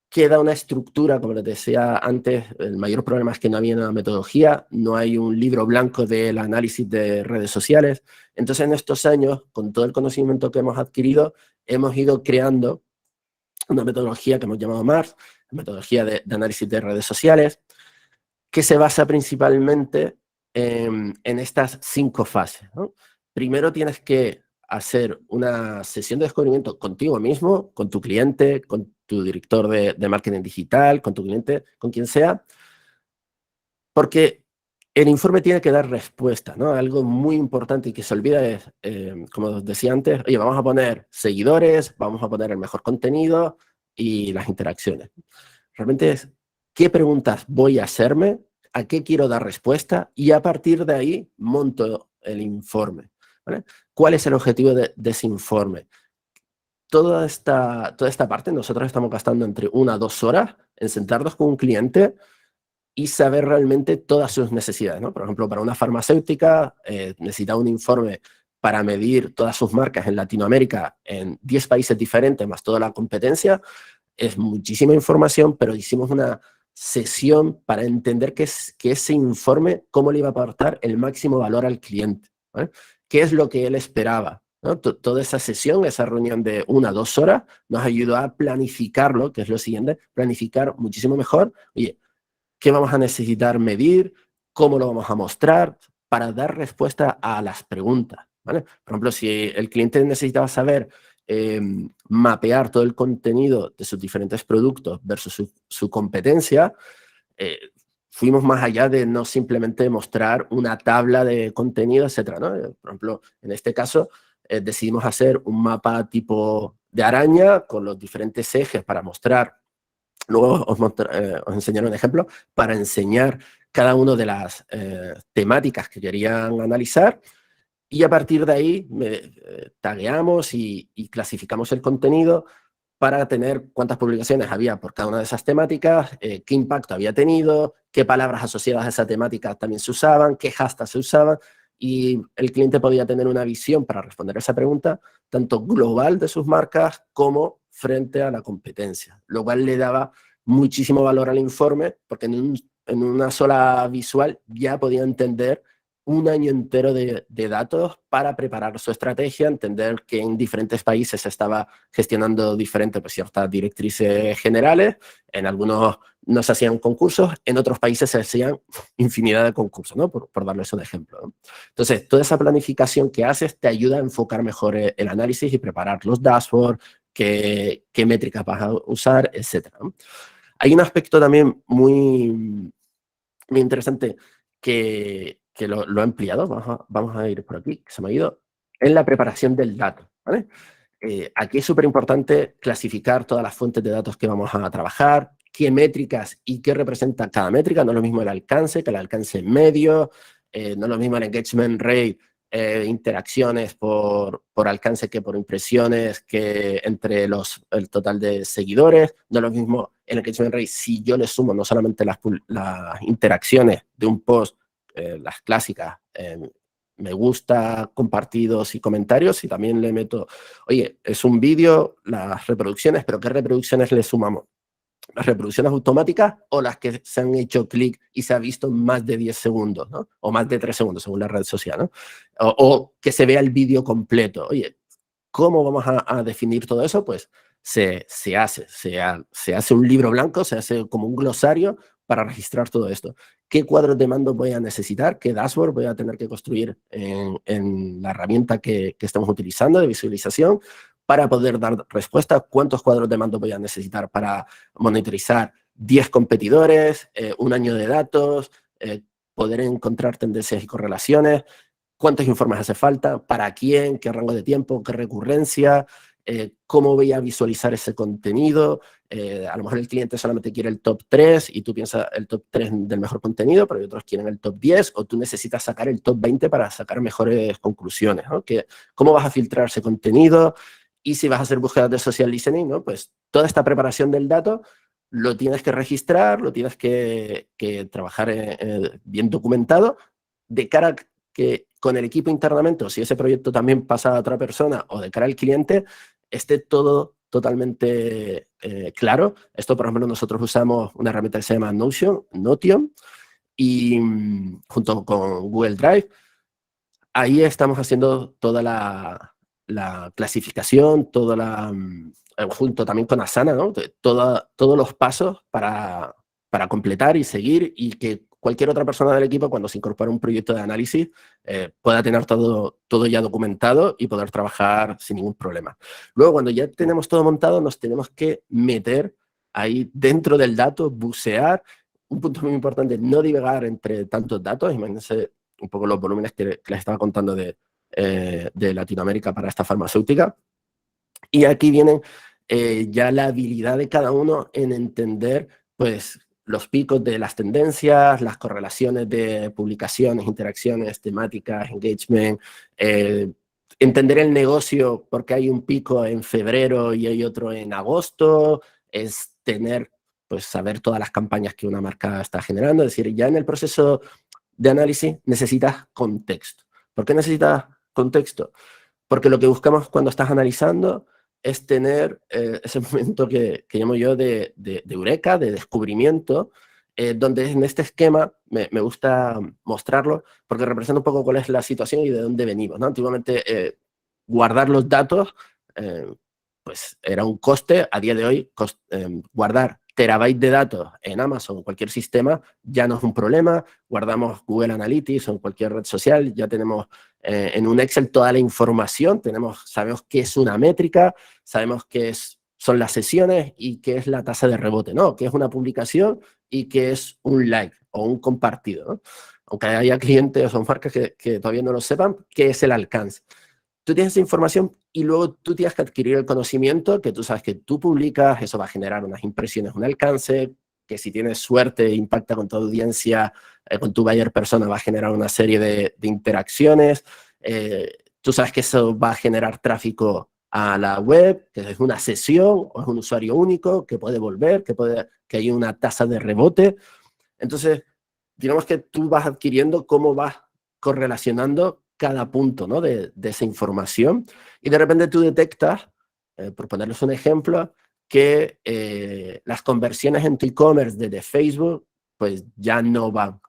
[SPEAKER 2] que da una estructura, como les decía antes. El mayor problema es que no había una metodología, no hay un libro blanco del análisis de redes sociales. Entonces, en estos años, con todo el conocimiento que hemos adquirido, hemos ido creando una metodología que hemos llamado MARS, metodología de análisis de redes sociales, que se basa principalmente en estas 5 fases, ¿no? Primero tienes que hacer una sesión de descubrimiento contigo mismo, con tu cliente, con tu director de marketing digital, con tu cliente, con quien sea, porque el informe tiene que dar respuesta, ¿no? Algo muy importante y que se olvida es, como os decía antes, oye, vamos a poner seguidores, vamos a poner el mejor contenido y las interacciones. Realmente es, ¿qué preguntas voy a hacerme? ¿A qué quiero dar respuesta? Y a partir de ahí monto el informe, ¿vale? ¿Cuál es el objetivo de ese informe? toda esta parte nosotros estamos gastando entre 1 a 2 horas en sentarnos con un cliente y saber realmente todas sus necesidades, ¿no? Por ejemplo, para una farmacéutica necesita un informe para medir todas sus marcas en Latinoamérica en 10 países diferentes, más toda la competencia. Es muchísima información, pero hicimos una sesión para entender que ese informe, cómo le iba a aportar el máximo valor al cliente, ¿vale? ¿Qué es lo que él esperaba? ¿No? Toda esa sesión, esa reunión de 1 a 2 horas, nos ayudó a planificarlo, que es lo siguiente, planificar muchísimo mejor. Oye, ¿qué vamos a necesitar medir? ¿Cómo lo vamos a mostrar? Para dar respuesta a las preguntas, ¿vale? Por ejemplo, si el cliente necesitaba saber mapear todo el contenido de sus diferentes productos versus su competencia, fuimos más allá de no simplemente mostrar una tabla de contenido, etcétera, ¿no? Por ejemplo, en este caso, decidimos hacer un mapa tipo de araña con los diferentes ejes para mostrar. Luego os enseñaré un ejemplo para enseñar cada una de las temáticas que querían analizar, y a partir de ahí tagueamos y clasificamos el contenido para tener cuántas publicaciones había por cada una de esas temáticas, qué impacto había tenido, qué palabras asociadas a esa temática también se usaban, qué hashtags se usaban, y el cliente podía tener una visión para responder a esa pregunta, tanto global de sus marcas como frente a la competencia, lo cual le daba muchísimo valor al informe, porque en una sola visual ya podía entender un año entero de datos para preparar su estrategia, entender que en diferentes países se estaba gestionando diferentes, pues, ciertas directrices generales. En algunos no se hacían concursos, en otros países se hacían infinidad de concursos, ¿no? Por darles un ejemplo, ¿no? Entonces, toda esa planificación que haces te ayuda a enfocar mejor el análisis y preparar los dashboards, qué métricas vas a usar, etcétera, ¿no? Hay un aspecto también muy interesante que lo he ampliado, vamos a ir por aquí, que se me ha ido, en la preparación del dato, ¿vale? Aquí es súper importante clasificar todas las fuentes de datos que vamos a trabajar, qué métricas y qué representa cada métrica. No es lo mismo el alcance que el alcance medio, no es lo mismo el engagement rate, interacciones por alcance que por impresiones, que entre el total de seguidores. No es lo mismo el engagement rate si yo le sumo no solamente las interacciones de un post, las clásicas, me gusta, compartidos y comentarios, y también le meto, oye, es un vídeo, las reproducciones, pero ¿qué reproducciones le sumamos? ¿Las reproducciones automáticas o las que se han hecho clic y se ha visto más de 10 segundos, ¿no? O más de 3 segundos, según la red social, ¿no? O que se vea el vídeo completo. Oye, ¿cómo vamos a definir todo eso? Pues se hace un libro blanco, se hace como un glosario para registrar todo esto. ¿Qué cuadros de mando voy a necesitar? ¿Qué dashboard voy a tener que construir en la herramienta que estamos utilizando de visualización para poder dar respuesta? ¿Cuántos cuadros de mando voy a necesitar para monitorizar 10 competidores, un año de datos, poder encontrar tendencias y correlaciones? ¿Cuántos informes hace falta? ¿Para quién? ¿Qué rango de tiempo? ¿Qué recurrencia? ¿Cómo voy a visualizar ese contenido? A lo mejor el cliente solamente quiere el top 3 y tú piensas el top 3 del mejor contenido, pero otros quieren el top 10, o tú necesitas sacar el top 20 para sacar mejores conclusiones, ¿no? ¿Cómo vas a filtrar ese contenido? Y si vas a hacer búsquedas de social listening, ¿no? Pues toda esta preparación del dato lo tienes que registrar, lo tienes que trabajar bien documentado, de cara a que con el equipo internamente, o si ese proyecto también pasa a otra persona, o de cara al cliente, esté todo totalmente claro. Esto, por ejemplo, nosotros usamos una herramienta que se llama Notion, y junto con Google Drive, ahí estamos haciendo toda la clasificación, junto también con Asana, ¿no? Todos los pasos para completar y seguir, y que cualquier otra persona del equipo, cuando se incorpora un proyecto de análisis, pueda tener todo ya documentado y poder trabajar sin ningún problema. Luego, cuando ya tenemos todo montado, nos tenemos que meter ahí dentro del dato, bucear. Un punto muy importante, no divagar entre tantos datos. Imagínense un poco los volúmenes que les estaba contando de Latinoamérica para esta farmacéutica. Y aquí vienen ya la habilidad de cada uno en entender, pues, los picos de las tendencias, las correlaciones de publicaciones, interacciones, temáticas, engagement, entender el negocio porque hay un pico en febrero y hay otro en agosto, es tener, pues saber todas las campañas que una marca está generando, es decir, ya en el proceso de análisis necesitas contexto. ¿Por qué necesitas contexto? Porque lo que buscamos cuando estás analizando es tener ese momento que llamo yo de eureka, de descubrimiento, donde en este esquema me gusta mostrarlo porque representa un poco cuál es la situación y de dónde venimos, ¿no? Antiguamente, guardar los datos pues era un coste. A día de hoy, guardar terabytes de datos en Amazon o cualquier sistema ya no es un problema. Guardamos Google Analytics o en cualquier red social, ya tenemos en un Excel toda la información, sabemos qué es una métrica, sabemos son las sesiones y qué es la tasa de rebote, ¿no? Qué es una publicación y qué es un like o un compartido, ¿no? Aunque haya clientes o marcas que todavía no lo sepan, qué es el alcance. Tú tienes esa información y luego tú tienes que adquirir el conocimiento que tú sabes que tú publicas, eso va a generar unas impresiones, un alcance, que si tienes suerte impacta con tu audiencia, con tu buyer persona, va a generar una serie de interacciones. Tú sabes que eso va a generar tráfico a la web, que es una sesión o es un usuario único que puede volver, que hay una tasa de rebote. Entonces, digamos que tú vas adquiriendo cómo vas correlacionando cada punto, ¿no? de esa información y de repente tú detectas, por ponerles un ejemplo, que las conversiones en tu e-commerce desde Facebook pues ya no van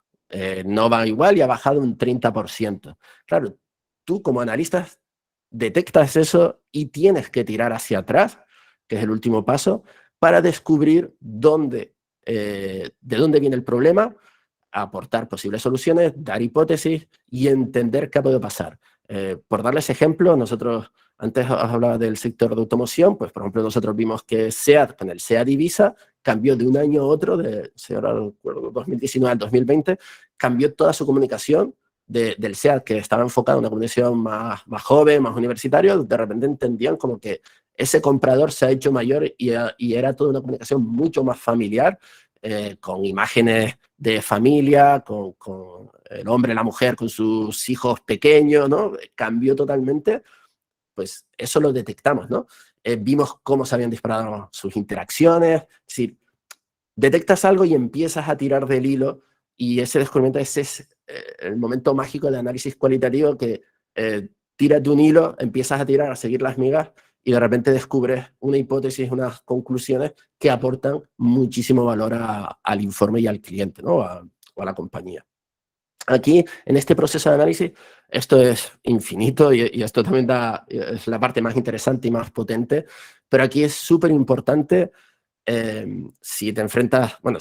[SPEAKER 2] igual y ha bajado un 30%. Claro, tú como analista detectas eso y tienes que tirar hacia atrás, que es el último paso, para descubrir de dónde viene el problema, aportar posibles soluciones, dar hipótesis y entender qué ha podido pasar. Por darles ejemplo, nosotros, antes os hablaba del sector de automoción, pues por ejemplo nosotros vimos que SEAT, con el SEAT Ibiza, cambió de un año a otro, si ahora recuerdo, 2019 al 2020, cambió toda su comunicación del SEAT, que estaba enfocado en una comunicación más joven, más universitaria. De repente entendían como que ese comprador se ha hecho mayor y era toda una comunicación mucho más familiar, con imágenes de familia, con el hombre, la mujer, con sus hijos pequeños, ¿no? Cambió totalmente. Pues eso lo detectamos, ¿no? Vimos cómo se habían disparado sus interacciones. Es decir, detectas algo y empiezas a tirar del hilo y ese descubrimiento, ese es el momento mágico de análisis cualitativo, que tiras de un hilo, empiezas a tirar, a seguir las migas y de repente descubres una hipótesis, unas conclusiones que aportan muchísimo valor al informe y al cliente, ¿no? O a la compañía. Aquí, en este proceso de análisis, esto es infinito y esto también es la parte más interesante y más potente, pero aquí es súper importante. Si te enfrentas, bueno,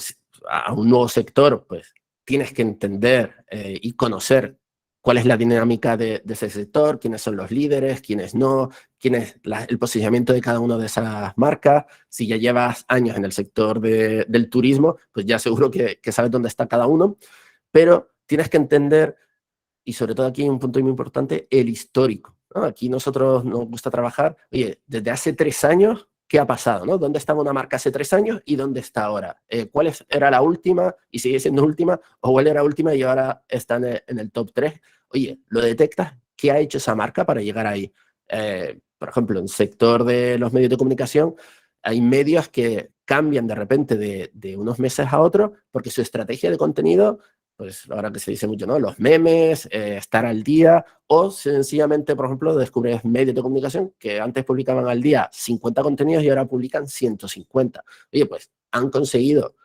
[SPEAKER 2] a un nuevo sector, pues tienes que entender y conocer cuál es la dinámica de ese sector, quiénes son los líderes, quiénes no, quién es el posicionamiento de cada una de esas marcas. Si ya llevas años en el sector del turismo, pues ya seguro que sabes dónde está cada uno, pero tienes que entender, y sobre todo aquí un punto muy importante, el histórico, ¿no? Aquí nosotros nos gusta trabajar, oye, desde hace 3 años, ¿qué ha pasado? ¿No? ¿Dónde estaba una marca hace 3 años y dónde está ahora? ¿Cuál era la última y sigue siendo última? ¿O cuál era última y ahora está en el top 3? Oye, ¿lo detectas? ¿Qué ha hecho esa marca para llegar ahí? Por ejemplo, en el sector de los medios de comunicación, hay medios que cambian de repente de unos meses a otros porque su estrategia de contenido, pues ahora que se dice mucho, ¿no? Los memes, estar al día, o sencillamente, por ejemplo, descubres medios de comunicación que antes publicaban al día 50 contenidos y ahora publican 150. Oye, pues han conseguido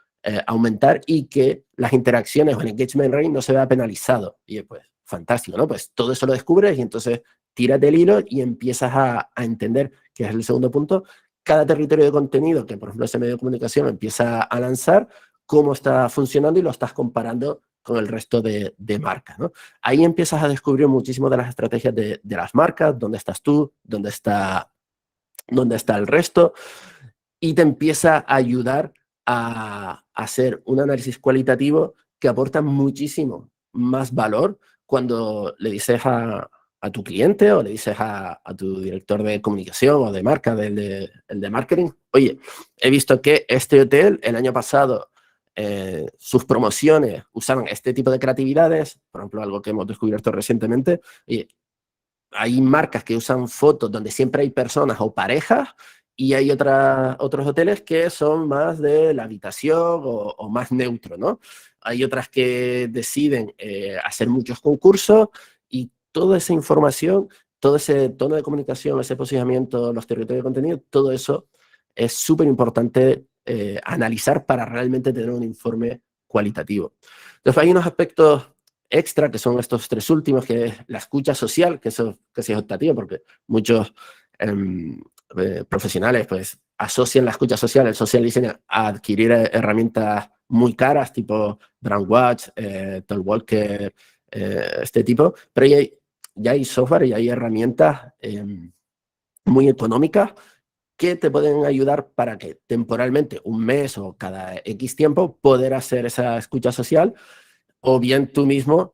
[SPEAKER 2] aumentar y que las interacciones o el engagement rate no se vea penalizado. Oye, pues fantástico, ¿no? Pues todo eso lo descubres y entonces tiras del hilo y empiezas a entender, que es el segundo punto, cada territorio de contenido que, por ejemplo, ese medio de comunicación empieza a lanzar, cómo está funcionando y lo estás comparando con el resto de marcas, ¿no? Ahí empiezas a descubrir muchísimo de las estrategias de las marcas, dónde estás tú, dónde está el resto, y te empieza a ayudar a hacer un análisis cualitativo que aporta muchísimo más valor cuando le dices a tu cliente o le dices a tu director de comunicación o de marca, el de marketing, oye, he visto que este hotel el año pasado sus promociones usaban este tipo de creatividades, por ejemplo, algo que hemos descubierto recientemente, y hay marcas que usan fotos donde siempre hay personas o parejas, y hay otros hoteles que son más de la habitación o más neutro, ¿no? Hay otras que deciden hacer muchos concursos, y toda esa información, todo ese tono de comunicación, ese posicionamiento, los territorios de contenido, todo eso es súper importante analizar para realmente tener un informe cualitativo. Entonces hay unos aspectos extra, que son estos tres últimos, que es la escucha social, que eso casi es optativo, porque muchos profesionales pues asocian la escucha social, el social listening, a adquirir herramientas muy caras, tipo Brandwatch, Talkwalker, este tipo, pero ya hay software y hay herramientas muy económicas que te pueden ayudar para que temporalmente, un mes o cada X tiempo, poder hacer esa escucha social, o bien tú mismo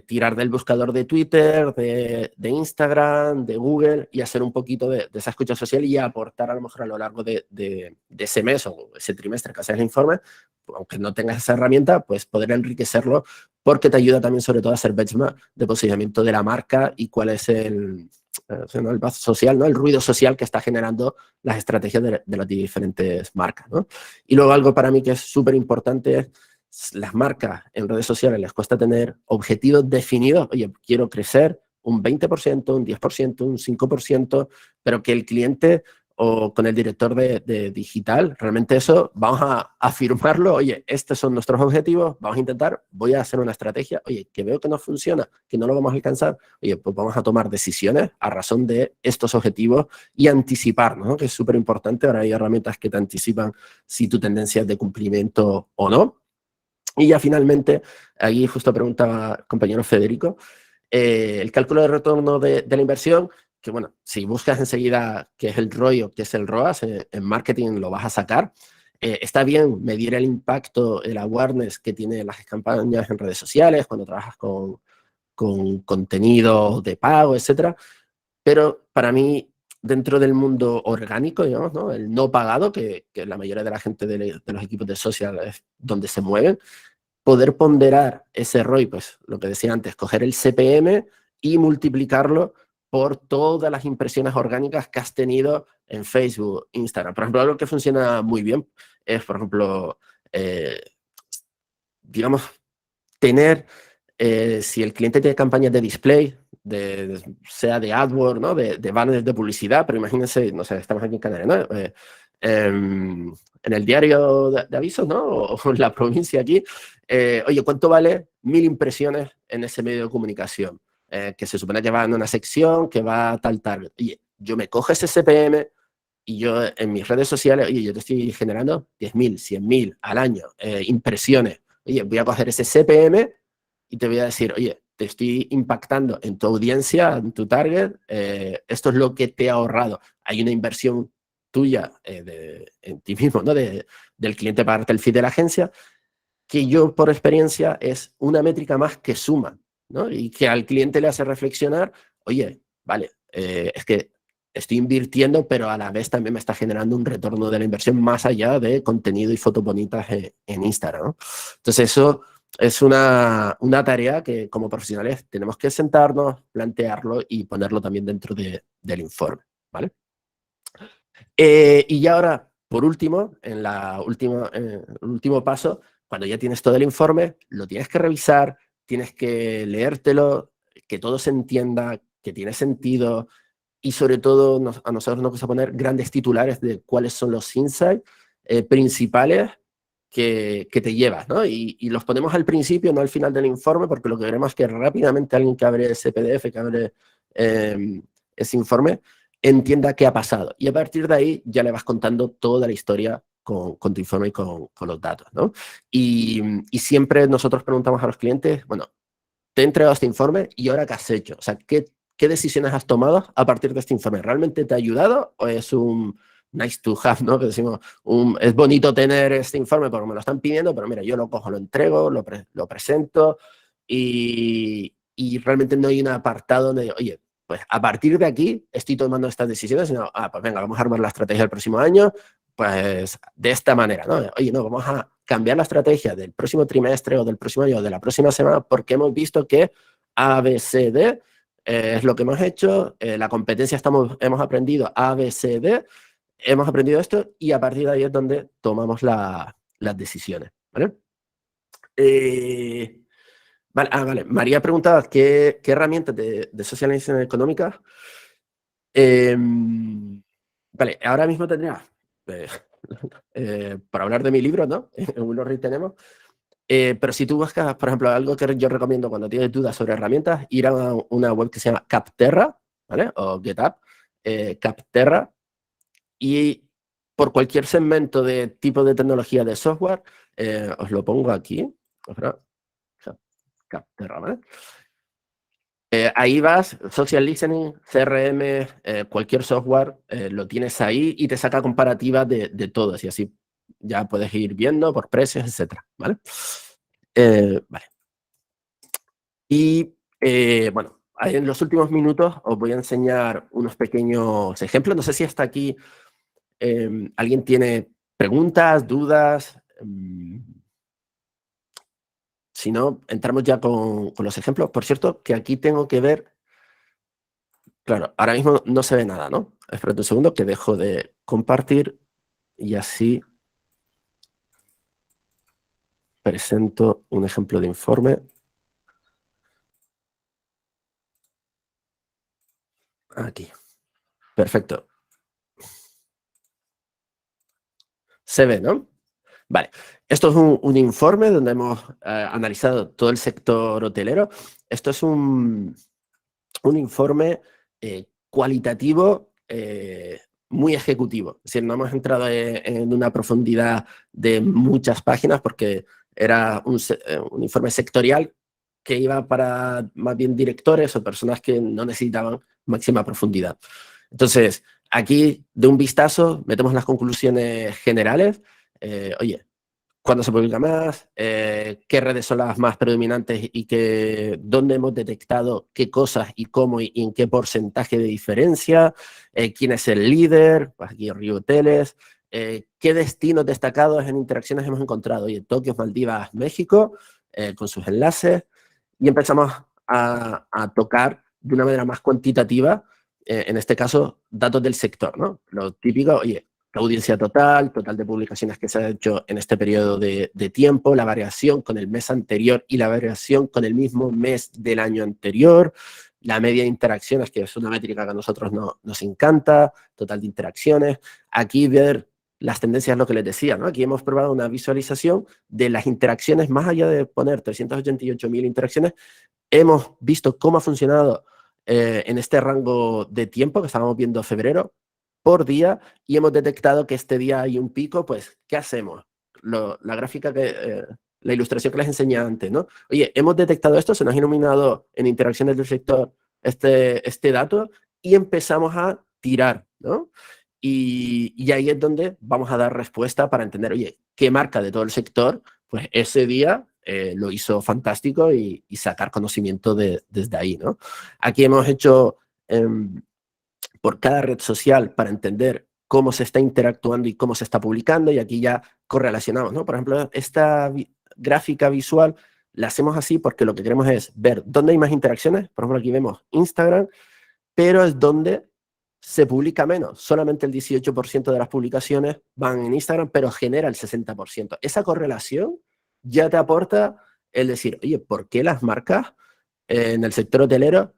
[SPEAKER 2] tirar del buscador de Twitter, de Instagram, de Google, y hacer un poquito de esa escucha social y aportar a lo mejor a lo largo de ese mes o ese trimestre que haces el informe, aunque no tengas esa herramienta, pues poder enriquecerlo, porque te ayuda también sobre todo a hacer benchmark de posicionamiento de la marca y cuál es el buzz social, ¿no? El ruido social que está generando las estrategias de las diferentes marcas, ¿no? Y luego algo para mí que es súper importante es las marcas en redes sociales les cuesta tener objetivos definidos. Oye, quiero crecer un 20%, un 10%, un 5%, pero que el cliente o con el director de digital, realmente eso, vamos a afirmarlo. Oye, estos son nuestros objetivos, vamos a intentar, voy a hacer una estrategia. Oye, que veo que no funciona, que no lo vamos a alcanzar. Oye, pues vamos a tomar decisiones a razón de estos objetivos y anticiparnos, ¿no? Que es súper importante. Ahora hay herramientas que te anticipan si tu tendencia es de cumplimiento o no. Y ya finalmente, ahí justo preguntaba el compañero Federico, el cálculo de retorno de la inversión, que bueno, si buscas enseguida qué es el ROI o qué es el ROAS, en marketing lo vas a sacar. Está bien medir el impacto, el awareness que tienen las campañas en redes sociales, cuando trabajas con contenido de pago, etcétera, pero para mí, dentro del mundo orgánico, digamos, ¿no? El no pagado, que la mayoría de la gente de los equipos de social es donde se mueven, poder ponderar ese ROI, pues lo que decía antes, coger el CPM y multiplicarlo por todas las impresiones orgánicas que has tenido en Facebook, Instagram. Por ejemplo, algo que funciona muy bien es, por ejemplo, digamos, tener, si el cliente tiene campañas de display, sea de AdWords, ¿no? de banners de publicidad, pero imagínense, no sé, estamos aquí en Canarias, ¿no? En el diario de avisos, ¿no? O en la provincia aquí, oye, ¿cuánto vale 1000 impresiones en ese medio de comunicación? Que se supone que va en una sección, que va a tal target. Oye, yo me cojo ese CPM y yo en mis redes sociales, oye, yo te estoy generando 10.000, 100.000 al año impresiones. Oye, voy a coger ese CPM y te voy a decir, oye, te estoy impactando en tu audiencia, en tu target, esto es lo que te ha ahorrado. Hay una inversión tuya en ti mismo, ¿no? Del cliente pagarte el fee de la agencia, que yo por experiencia es una métrica más que suma, ¿no? Y que al cliente le hace reflexionar, oye, vale, es que estoy invirtiendo, pero a la vez también me está generando un retorno de la inversión más allá de contenido y fotos bonitas en Instagram, ¿no? Entonces eso es una tarea que como profesionales tenemos que sentarnos, plantearlo y ponerlo también dentro del informe, ¿vale? Y ya ahora, por último, en el último paso, cuando ya tienes todo el informe, lo tienes que revisar, tienes que leértelo, que todo se entienda, que tiene sentido, y sobre todo a nosotros nos gusta poner grandes titulares de cuáles son los insights principales que te llevas, ¿no? Y los ponemos al principio, no al final del informe, porque lo que queremos es que rápidamente alguien que abre ese PDF, que abre ese informe, entienda qué ha pasado. Y a partir de ahí ya le vas contando toda la historia con tu informe y con los datos, ¿no? Y siempre nosotros preguntamos a los clientes, bueno, te he entregado este informe y ahora qué has hecho. O sea, ¿qué decisiones has tomado a partir de este informe? ¿Realmente te ha ayudado o es un nice to have, ¿no? Que decimos, es bonito tener este informe porque me lo están pidiendo, pero mira, yo lo cojo, lo entrego, lo presento y realmente no hay un apartado donde, oye, pues a partir de aquí estoy tomando estas decisiones, sino, pues venga, vamos a armar la estrategia del próximo año, pues de esta manera, ¿no? Oye, no, vamos a cambiar la estrategia del próximo trimestre o del próximo año o de la próxima semana porque hemos visto que A, B, C, D es lo que hemos hecho, la competencia hemos aprendido A, B, C, D, hemos aprendido esto y a partir de ahí es donde tomamos las decisiones, ¿vale? Vale. María preguntaba qué herramientas de socialización económica. Vale, ahora mismo tendría, para hablar de mi libro, ¿no? En Willow tenemos. Pero si tú buscas, por ejemplo, algo que yo recomiendo cuando tienes dudas sobre herramientas, ir a una web que se llama Capterra, ¿vale? O GitHub, Capterra, y por cualquier segmento de tipo de tecnología de software, os lo pongo aquí, Capterra, ¿vale? Ahí vas, social listening, CRM, cualquier software, lo tienes ahí y te saca comparativas de todos y así ya puedes ir viendo por precios, etcétera, ¿vale? Vale. Y bueno, en los últimos minutos os voy a enseñar unos pequeños ejemplos. No sé si hasta aquí alguien tiene preguntas, dudas. Si no, entramos ya con los ejemplos. Por cierto, que aquí tengo que ver... Claro, ahora mismo no se ve nada, ¿no? Espera un segundo que dejo de compartir y así presento un ejemplo de informe. Aquí. Perfecto. Se ve, ¿no? Vale. Esto es un informe donde hemos analizado todo el sector hotelero. Esto es un informe cualitativo muy ejecutivo. Es decir, no hemos entrado en una profundidad de muchas páginas porque era un informe sectorial que iba para más bien directores o personas que no necesitaban máxima profundidad. Entonces, aquí de un vistazo metemos las conclusiones generales. Oye, ¿cuándo se publica más? ¿Qué redes son las más predominantes y dónde hemos detectado qué cosas y cómo y en qué porcentaje de diferencia? ¿Quién es el líder? Pues aquí Río Hoteles. ¿Qué destinos destacados en interacciones hemos encontrado? Oye, Tokio, Maldivas, México, con sus enlaces. Y empezamos a tocar de una manera más cuantitativa, en este caso, datos del sector, ¿no? Lo típico, oye, la audiencia total de publicaciones que se ha hecho en este periodo de tiempo, la variación con el mes anterior y la variación con el mismo mes del año anterior, la media de interacciones, que es una métrica que a nosotros nos encanta, total de interacciones. Aquí ver las tendencias, lo que les decía, ¿no? Aquí hemos probado una visualización de las interacciones, más allá de poner 388.000 interacciones, hemos visto cómo ha funcionado en este rango de tiempo que estábamos viendo febrero, por día, y hemos detectado que este día hay un pico. Pues, ¿qué hacemos? La gráfica la ilustración que les enseñé antes, ¿no? Oye, hemos detectado esto, se nos ha iluminado en interacciones del sector este dato y empezamos a tirar, ¿no? Y ahí es donde vamos a dar respuesta para entender, oye, ¿qué marca de todo el sector? Pues ese día lo hizo fantástico y sacar conocimiento desde ahí, ¿no? Aquí hemos hecho... por cada red social para entender cómo se está interactuando y cómo se está publicando, y aquí ya correlacionamos, ¿no? Por ejemplo, esta gráfica visual la hacemos así porque lo que queremos es ver dónde hay más interacciones. Por ejemplo, aquí vemos Instagram, pero es donde se publica menos. Solamente el 18% de las publicaciones van en Instagram, pero genera el 60%. Esa correlación ya te aporta el decir, oye, ¿por qué las marcas en el sector hotelero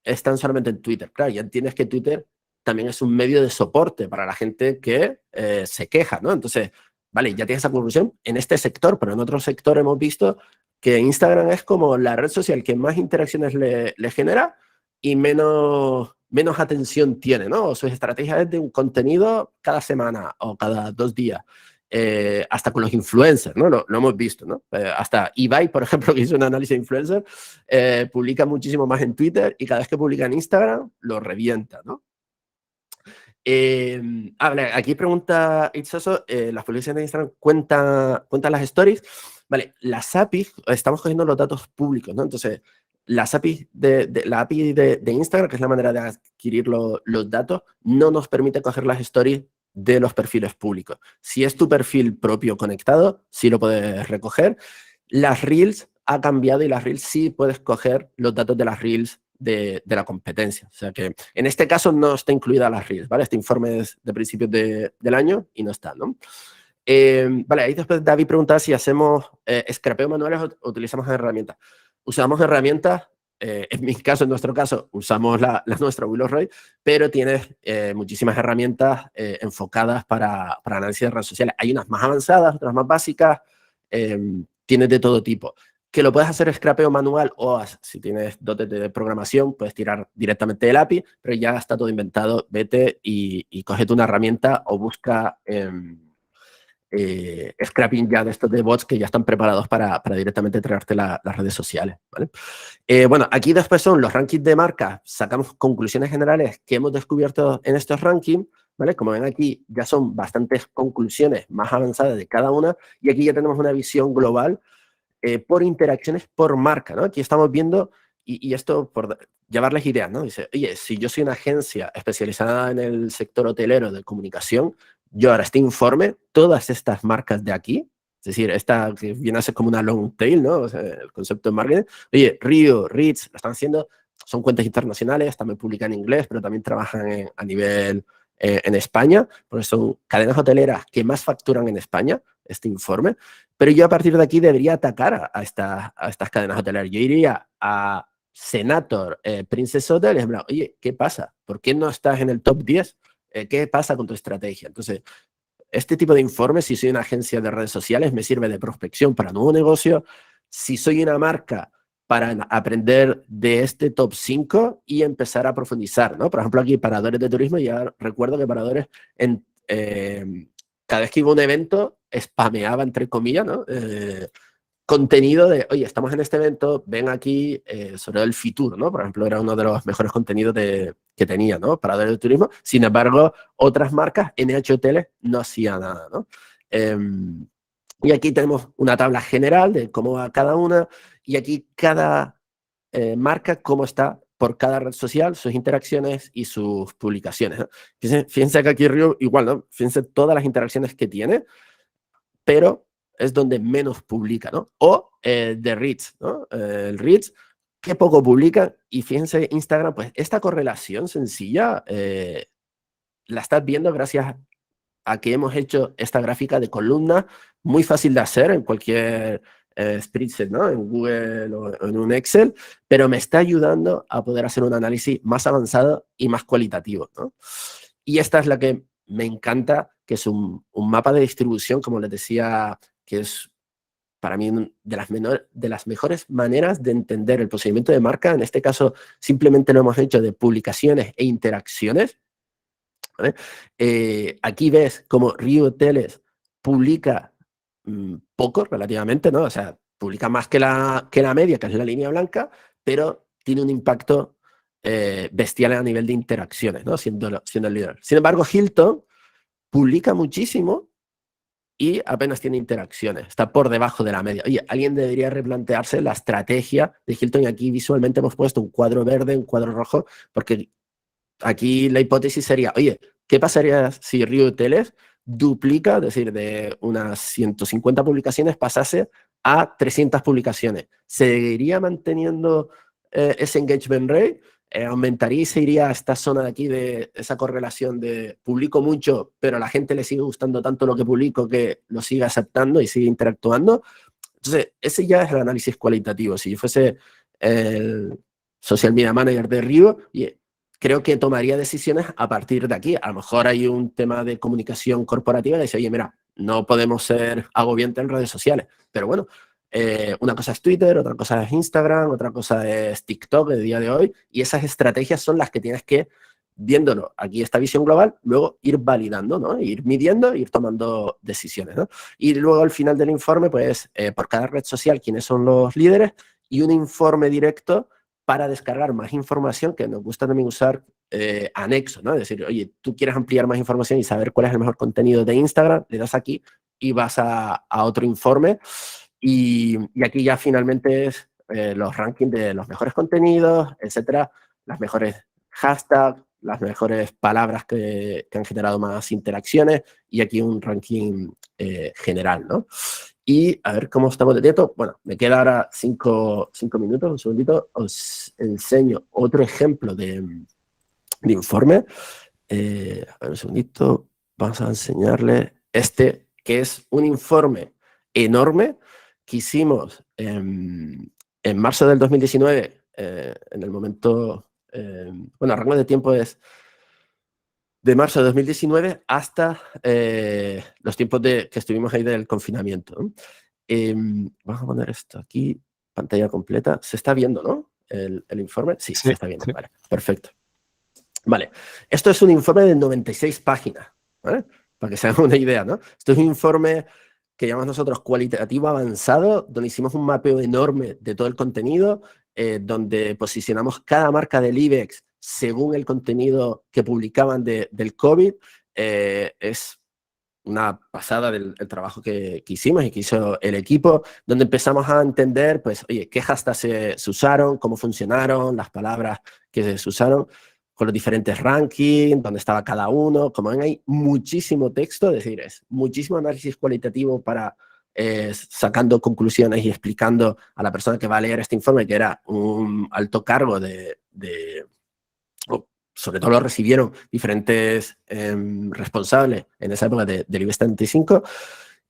[SPEAKER 2] están solamente en Twitter? Claro, ya entiendes que Twitter también es un medio de soporte para la gente que se queja, ¿no? Entonces, vale, ya tienes esa conclusión en este sector, pero en otro sector hemos visto que Instagram es como la red social que más interacciones le genera y menos atención tiene, ¿no? Sus estrategias es de un contenido cada semana o cada 2 días. Hasta con los influencers, ¿no? Lo hemos visto, ¿no? Hasta Ibai, por ejemplo, que hizo un análisis de influencer, publica muchísimo más en Twitter y cada vez que publica en Instagram lo revienta, ¿no? Vale, aquí pregunta Itzaso, las publicaciones de Instagram cuentan las stories. Vale, las APIs, estamos cogiendo los datos públicos, ¿no? Entonces, las APIs la API de Instagram, que es la manera de adquirir los datos, no nos permite coger las stories de los perfiles públicos. Si es tu perfil propio conectado, sí lo puedes recoger. Las Reels ha cambiado y las Reels sí puedes coger los datos de las Reels de la competencia. O sea que en este caso no está incluida las Reels, ¿vale? Este informe es de principios del año y no está, ¿no? Vale, ahí después David preguntaba si hacemos scrapeo manuales o utilizamos herramientas. Usamos herramientas, en mi caso, en nuestro caso, usamos la nuestra Willow Ray, pero tienes muchísimas herramientas enfocadas para análisis de redes sociales. Hay unas más avanzadas, otras más básicas, tienes de todo tipo. Que lo puedes hacer scrapeo manual o si tienes dotes de programación, puedes tirar directamente del API, pero ya está todo inventado. Vete y cógete una herramienta o busca scrapping ya de estos de bots que ya están preparados para directamente traerte las redes sociales, ¿vale? Bueno, aquí después son los rankings de marca. Sacamos conclusiones generales que hemos descubierto en estos rankings, ¿vale? Como ven aquí, ya son bastantes conclusiones más avanzadas de cada una y aquí ya tenemos una visión global por interacciones por marca, ¿no? Aquí estamos viendo, y esto por llevarles ideas, ¿no? Dice, oye, si yo soy una agencia especializada en el sector hotelero de comunicación, yo ahora este informe, todas estas marcas de aquí, es decir, esta que viene a ser como una long tail, ¿no? O sea, el concepto de marketing, oye, Rio, Ritz, lo están haciendo, son cuentas internacionales, también publican en inglés, pero también trabajan a nivel en España, porque son cadenas hoteleras que más facturan en España, este informe, pero yo a partir de aquí debería atacar a estas cadenas hoteleras. Yo iría a Senator, Princess Hotel, y hablar, oye, ¿qué pasa? ¿Por qué no estás en el top 10? ¿Qué pasa con tu estrategia? Entonces, este tipo de informes, si soy una agencia de redes sociales, me sirve de prospección para nuevo negocio. Si soy una marca, para aprender de este top 5 y empezar a profundizar, ¿no? Por ejemplo, aquí Paradores de Turismo, ya recuerdo que Paradores, cada vez que iba a un evento, spameaba, entre comillas, ¿no? Contenido de, oye, estamos en este evento, ven aquí sobre el Fitur, ¿no? Por ejemplo, era uno de los mejores contenidos que tenía, ¿no? Para dar el turismo. Sin embargo, otras marcas, NH Hoteles, no hacía nada, ¿no? Y aquí tenemos una tabla general de cómo va cada una y aquí cada marca cómo está por cada red social, sus interacciones y sus publicaciones, ¿no? Fíjense que aquí Río igual, ¿no? Fíjense todas las interacciones que tiene, pero es donde menos publica, ¿no? O de Reels, ¿no? El Reels, que poco publica, y fíjense, Instagram, pues esta correlación sencilla la estás viendo gracias a que hemos hecho esta gráfica de columna, muy fácil de hacer en cualquier spreadsheet, ¿no? En Google o en un Excel, pero me está ayudando a poder hacer un análisis más avanzado y más cualitativo, ¿no? Y esta es la que me encanta, que es un mapa de distribución, como les decía, que es para mí de las mejores maneras de entender el procedimiento de marca. En este caso, simplemente lo hemos hecho de publicaciones e interacciones, ¿vale? Aquí ves como Rio Hoteles publica poco relativamente, ¿no? O sea, publica más que la media, que es la línea blanca, pero tiene un impacto bestial a nivel de interacciones, ¿no? Siendo el líder. Sin embargo, Hilton publica muchísimo y apenas tiene interacciones, está por debajo de la media. Oye, alguien debería replantearse la estrategia de Hilton, y aquí visualmente hemos puesto un cuadro verde, un cuadro rojo, porque aquí la hipótesis sería, oye, ¿qué pasaría si Rio Hoteles duplica, es decir, de unas 150 publicaciones pasase a 300 publicaciones? ¿Seguiría manteniendo ese engagement rate? ¿Aumentaría y se iría a esta zona de aquí de esa correlación de publico mucho, pero a la gente le sigue gustando tanto lo que publico que lo sigue aceptando y sigue interactuando? Entonces, ese ya es el análisis cualitativo. Si yo fuese el social media manager de Rio, creo que tomaría decisiones a partir de aquí. A lo mejor hay un tema de comunicación corporativa que dice, oye, mira, no podemos ser agobiantes en redes sociales. Pero bueno, una cosa es Twitter, otra cosa es Instagram, otra cosa es TikTok el día de hoy, y esas estrategias son las que tienes que, viéndolo aquí esta visión global, luego ir validando, ¿no? Ir midiendo, ir tomando decisiones, ¿no? Y luego al final del informe, pues, por cada red social, quiénes son los líderes y un informe directo para descargar más información, que nos gusta también usar anexo, ¿no? Es decir, oye, tú quieres ampliar más información y saber cuál es el mejor contenido de Instagram, le das aquí y vas a otro informe. Y aquí ya finalmente es los rankings de los mejores contenidos, etcétera, las mejores hashtags, las mejores palabras que han generado más interacciones y aquí un ranking general, ¿no? Y a ver cómo estamos de tiempo. Bueno, me queda ahora 5 minutos, un segundito. Os enseño otro ejemplo de informe. A ver, un segundito. Vamos a enseñarle este, que es un informe enorme que hicimos en marzo del 2019, en el momento, bueno, el rango de tiempo es de marzo de 2019 hasta los tiempos que estuvimos ahí del confinamiento, ¿no? Vamos a poner esto aquí, pantalla completa. Se está viendo, ¿no? El informe. Sí,
[SPEAKER 1] Sí,
[SPEAKER 2] se está viendo.
[SPEAKER 1] sí.
[SPEAKER 2] Vale, perfecto. Vale, esto es un informe de 96 páginas, ¿vale? Para que se hagan una idea, ¿no? Esto es un informe que llamamos nosotros cualitativo avanzado, donde hicimos un mapeo enorme de todo el contenido, donde posicionamos cada marca del IBEX según el contenido que publicaban del COVID. Es una pasada del el trabajo que hicimos y que hizo el equipo, donde empezamos a entender, pues, oye, qué hashtags se usaron, cómo funcionaron, las palabras que se usaron, con los diferentes rankings, dónde estaba cada uno. Como ven, hay muchísimo texto, es decir, es muchísimo análisis cualitativo para sacando conclusiones y explicando a la persona que va a leer este informe, que era un alto cargo sobre todo lo recibieron diferentes responsables en esa época del IBEX 35,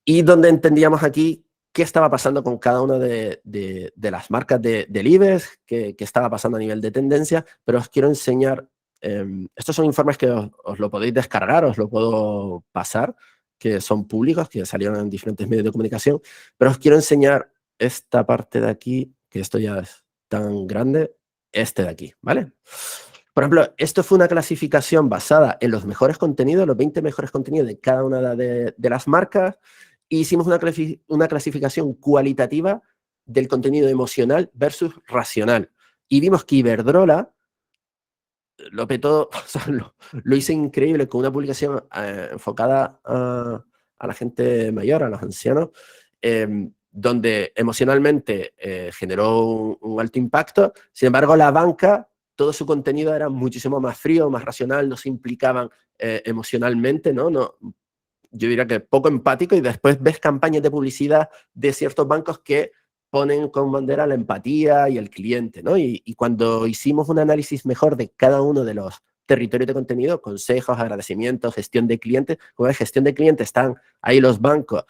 [SPEAKER 2] y donde entendíamos aquí qué estaba pasando con cada una de las marcas del IBEX, qué estaba pasando a nivel de tendencia, pero os quiero enseñar, estos son informes que os lo podéis descargar, os lo puedo pasar, que son públicos, que salieron en diferentes medios de comunicación, pero os quiero enseñar esta parte de aquí, que esto ya es tan grande, este de aquí, ¿vale? Por ejemplo, esto fue una clasificación basada en los mejores contenidos, los 20 mejores contenidos de cada una de las marcas. E hicimos una clasificación cualitativa del contenido emocional versus racional. Y vimos que Iberdrola lo petó, o sea, lo hizo increíble con una publicación enfocada a la gente mayor, a los ancianos, donde emocionalmente generó un alto impacto. Sin embargo, la banca, todo su contenido era muchísimo más frío, más racional, no se implicaban emocionalmente, ¿no? Yo diría que poco empático, y después ves campañas de publicidad de ciertos bancos que ponen con bandera la empatía y el cliente, ¿no? Y cuando hicimos un análisis mejor de cada uno de los territorios de contenido, consejos, agradecimientos, gestión de clientes, como es gestión de clientes, están ahí los bancos,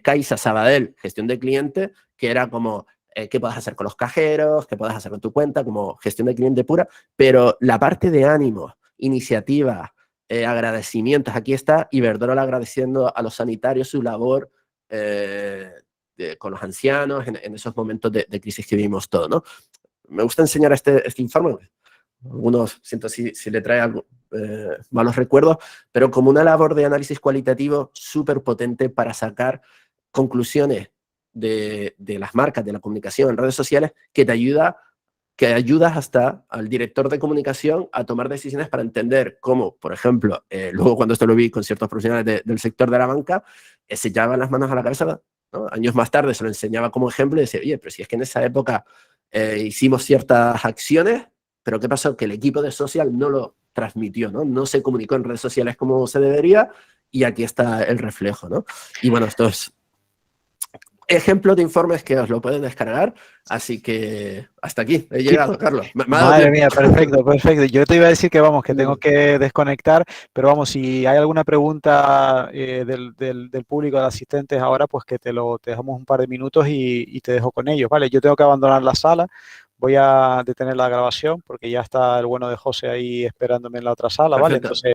[SPEAKER 2] Caixa, Sabadell, gestión de cliente, que era como qué puedes hacer con los cajeros, qué puedes hacer con tu cuenta, como gestión de cliente pura, pero la parte de ánimo, iniciativa, agradecimientos, aquí está Iberdrola agradeciendo a los sanitarios su labor con los ancianos en esos momentos de crisis que vivimos todos, ¿no? Me gusta enseñar este informe. Algunos siento si le trae algo, malos recuerdos, pero como una labor de análisis cualitativo súper potente para sacar conclusiones de las marcas, de la comunicación en redes sociales, que ayudas hasta al director de comunicación a tomar decisiones para entender cómo, por ejemplo, luego cuando esto lo vi con ciertos profesionales del sector de la banca, se llevaban las manos a la cabeza, ¿no? Años más tarde se lo enseñaba como ejemplo y decía, oye, pero si es que en esa época hicimos ciertas acciones, pero ¿qué pasó? Que el equipo de social no lo transmitió, ¿no? No se comunicó en redes sociales como se debería, y aquí está el reflejo, ¿no? Y bueno, esto es ejemplos de informes que os lo pueden descargar, así que hasta aquí he llegado, Carlos. Me ha dado
[SPEAKER 1] Madre
[SPEAKER 2] tiempo.
[SPEAKER 1] mía, perfecto, perfecto. Yo te iba a decir que vamos, que tengo
[SPEAKER 2] Dime.
[SPEAKER 1] que desconectar, pero vamos, si hay alguna pregunta del público, de asistentes ahora, pues que te dejamos un par de minutos y te dejo con ellos, ¿vale? Yo tengo que abandonar la sala, voy a detener la grabación porque ya está el bueno de José ahí esperándome en la otra sala, ¿vale?
[SPEAKER 2] Perfecto.
[SPEAKER 1] Entonces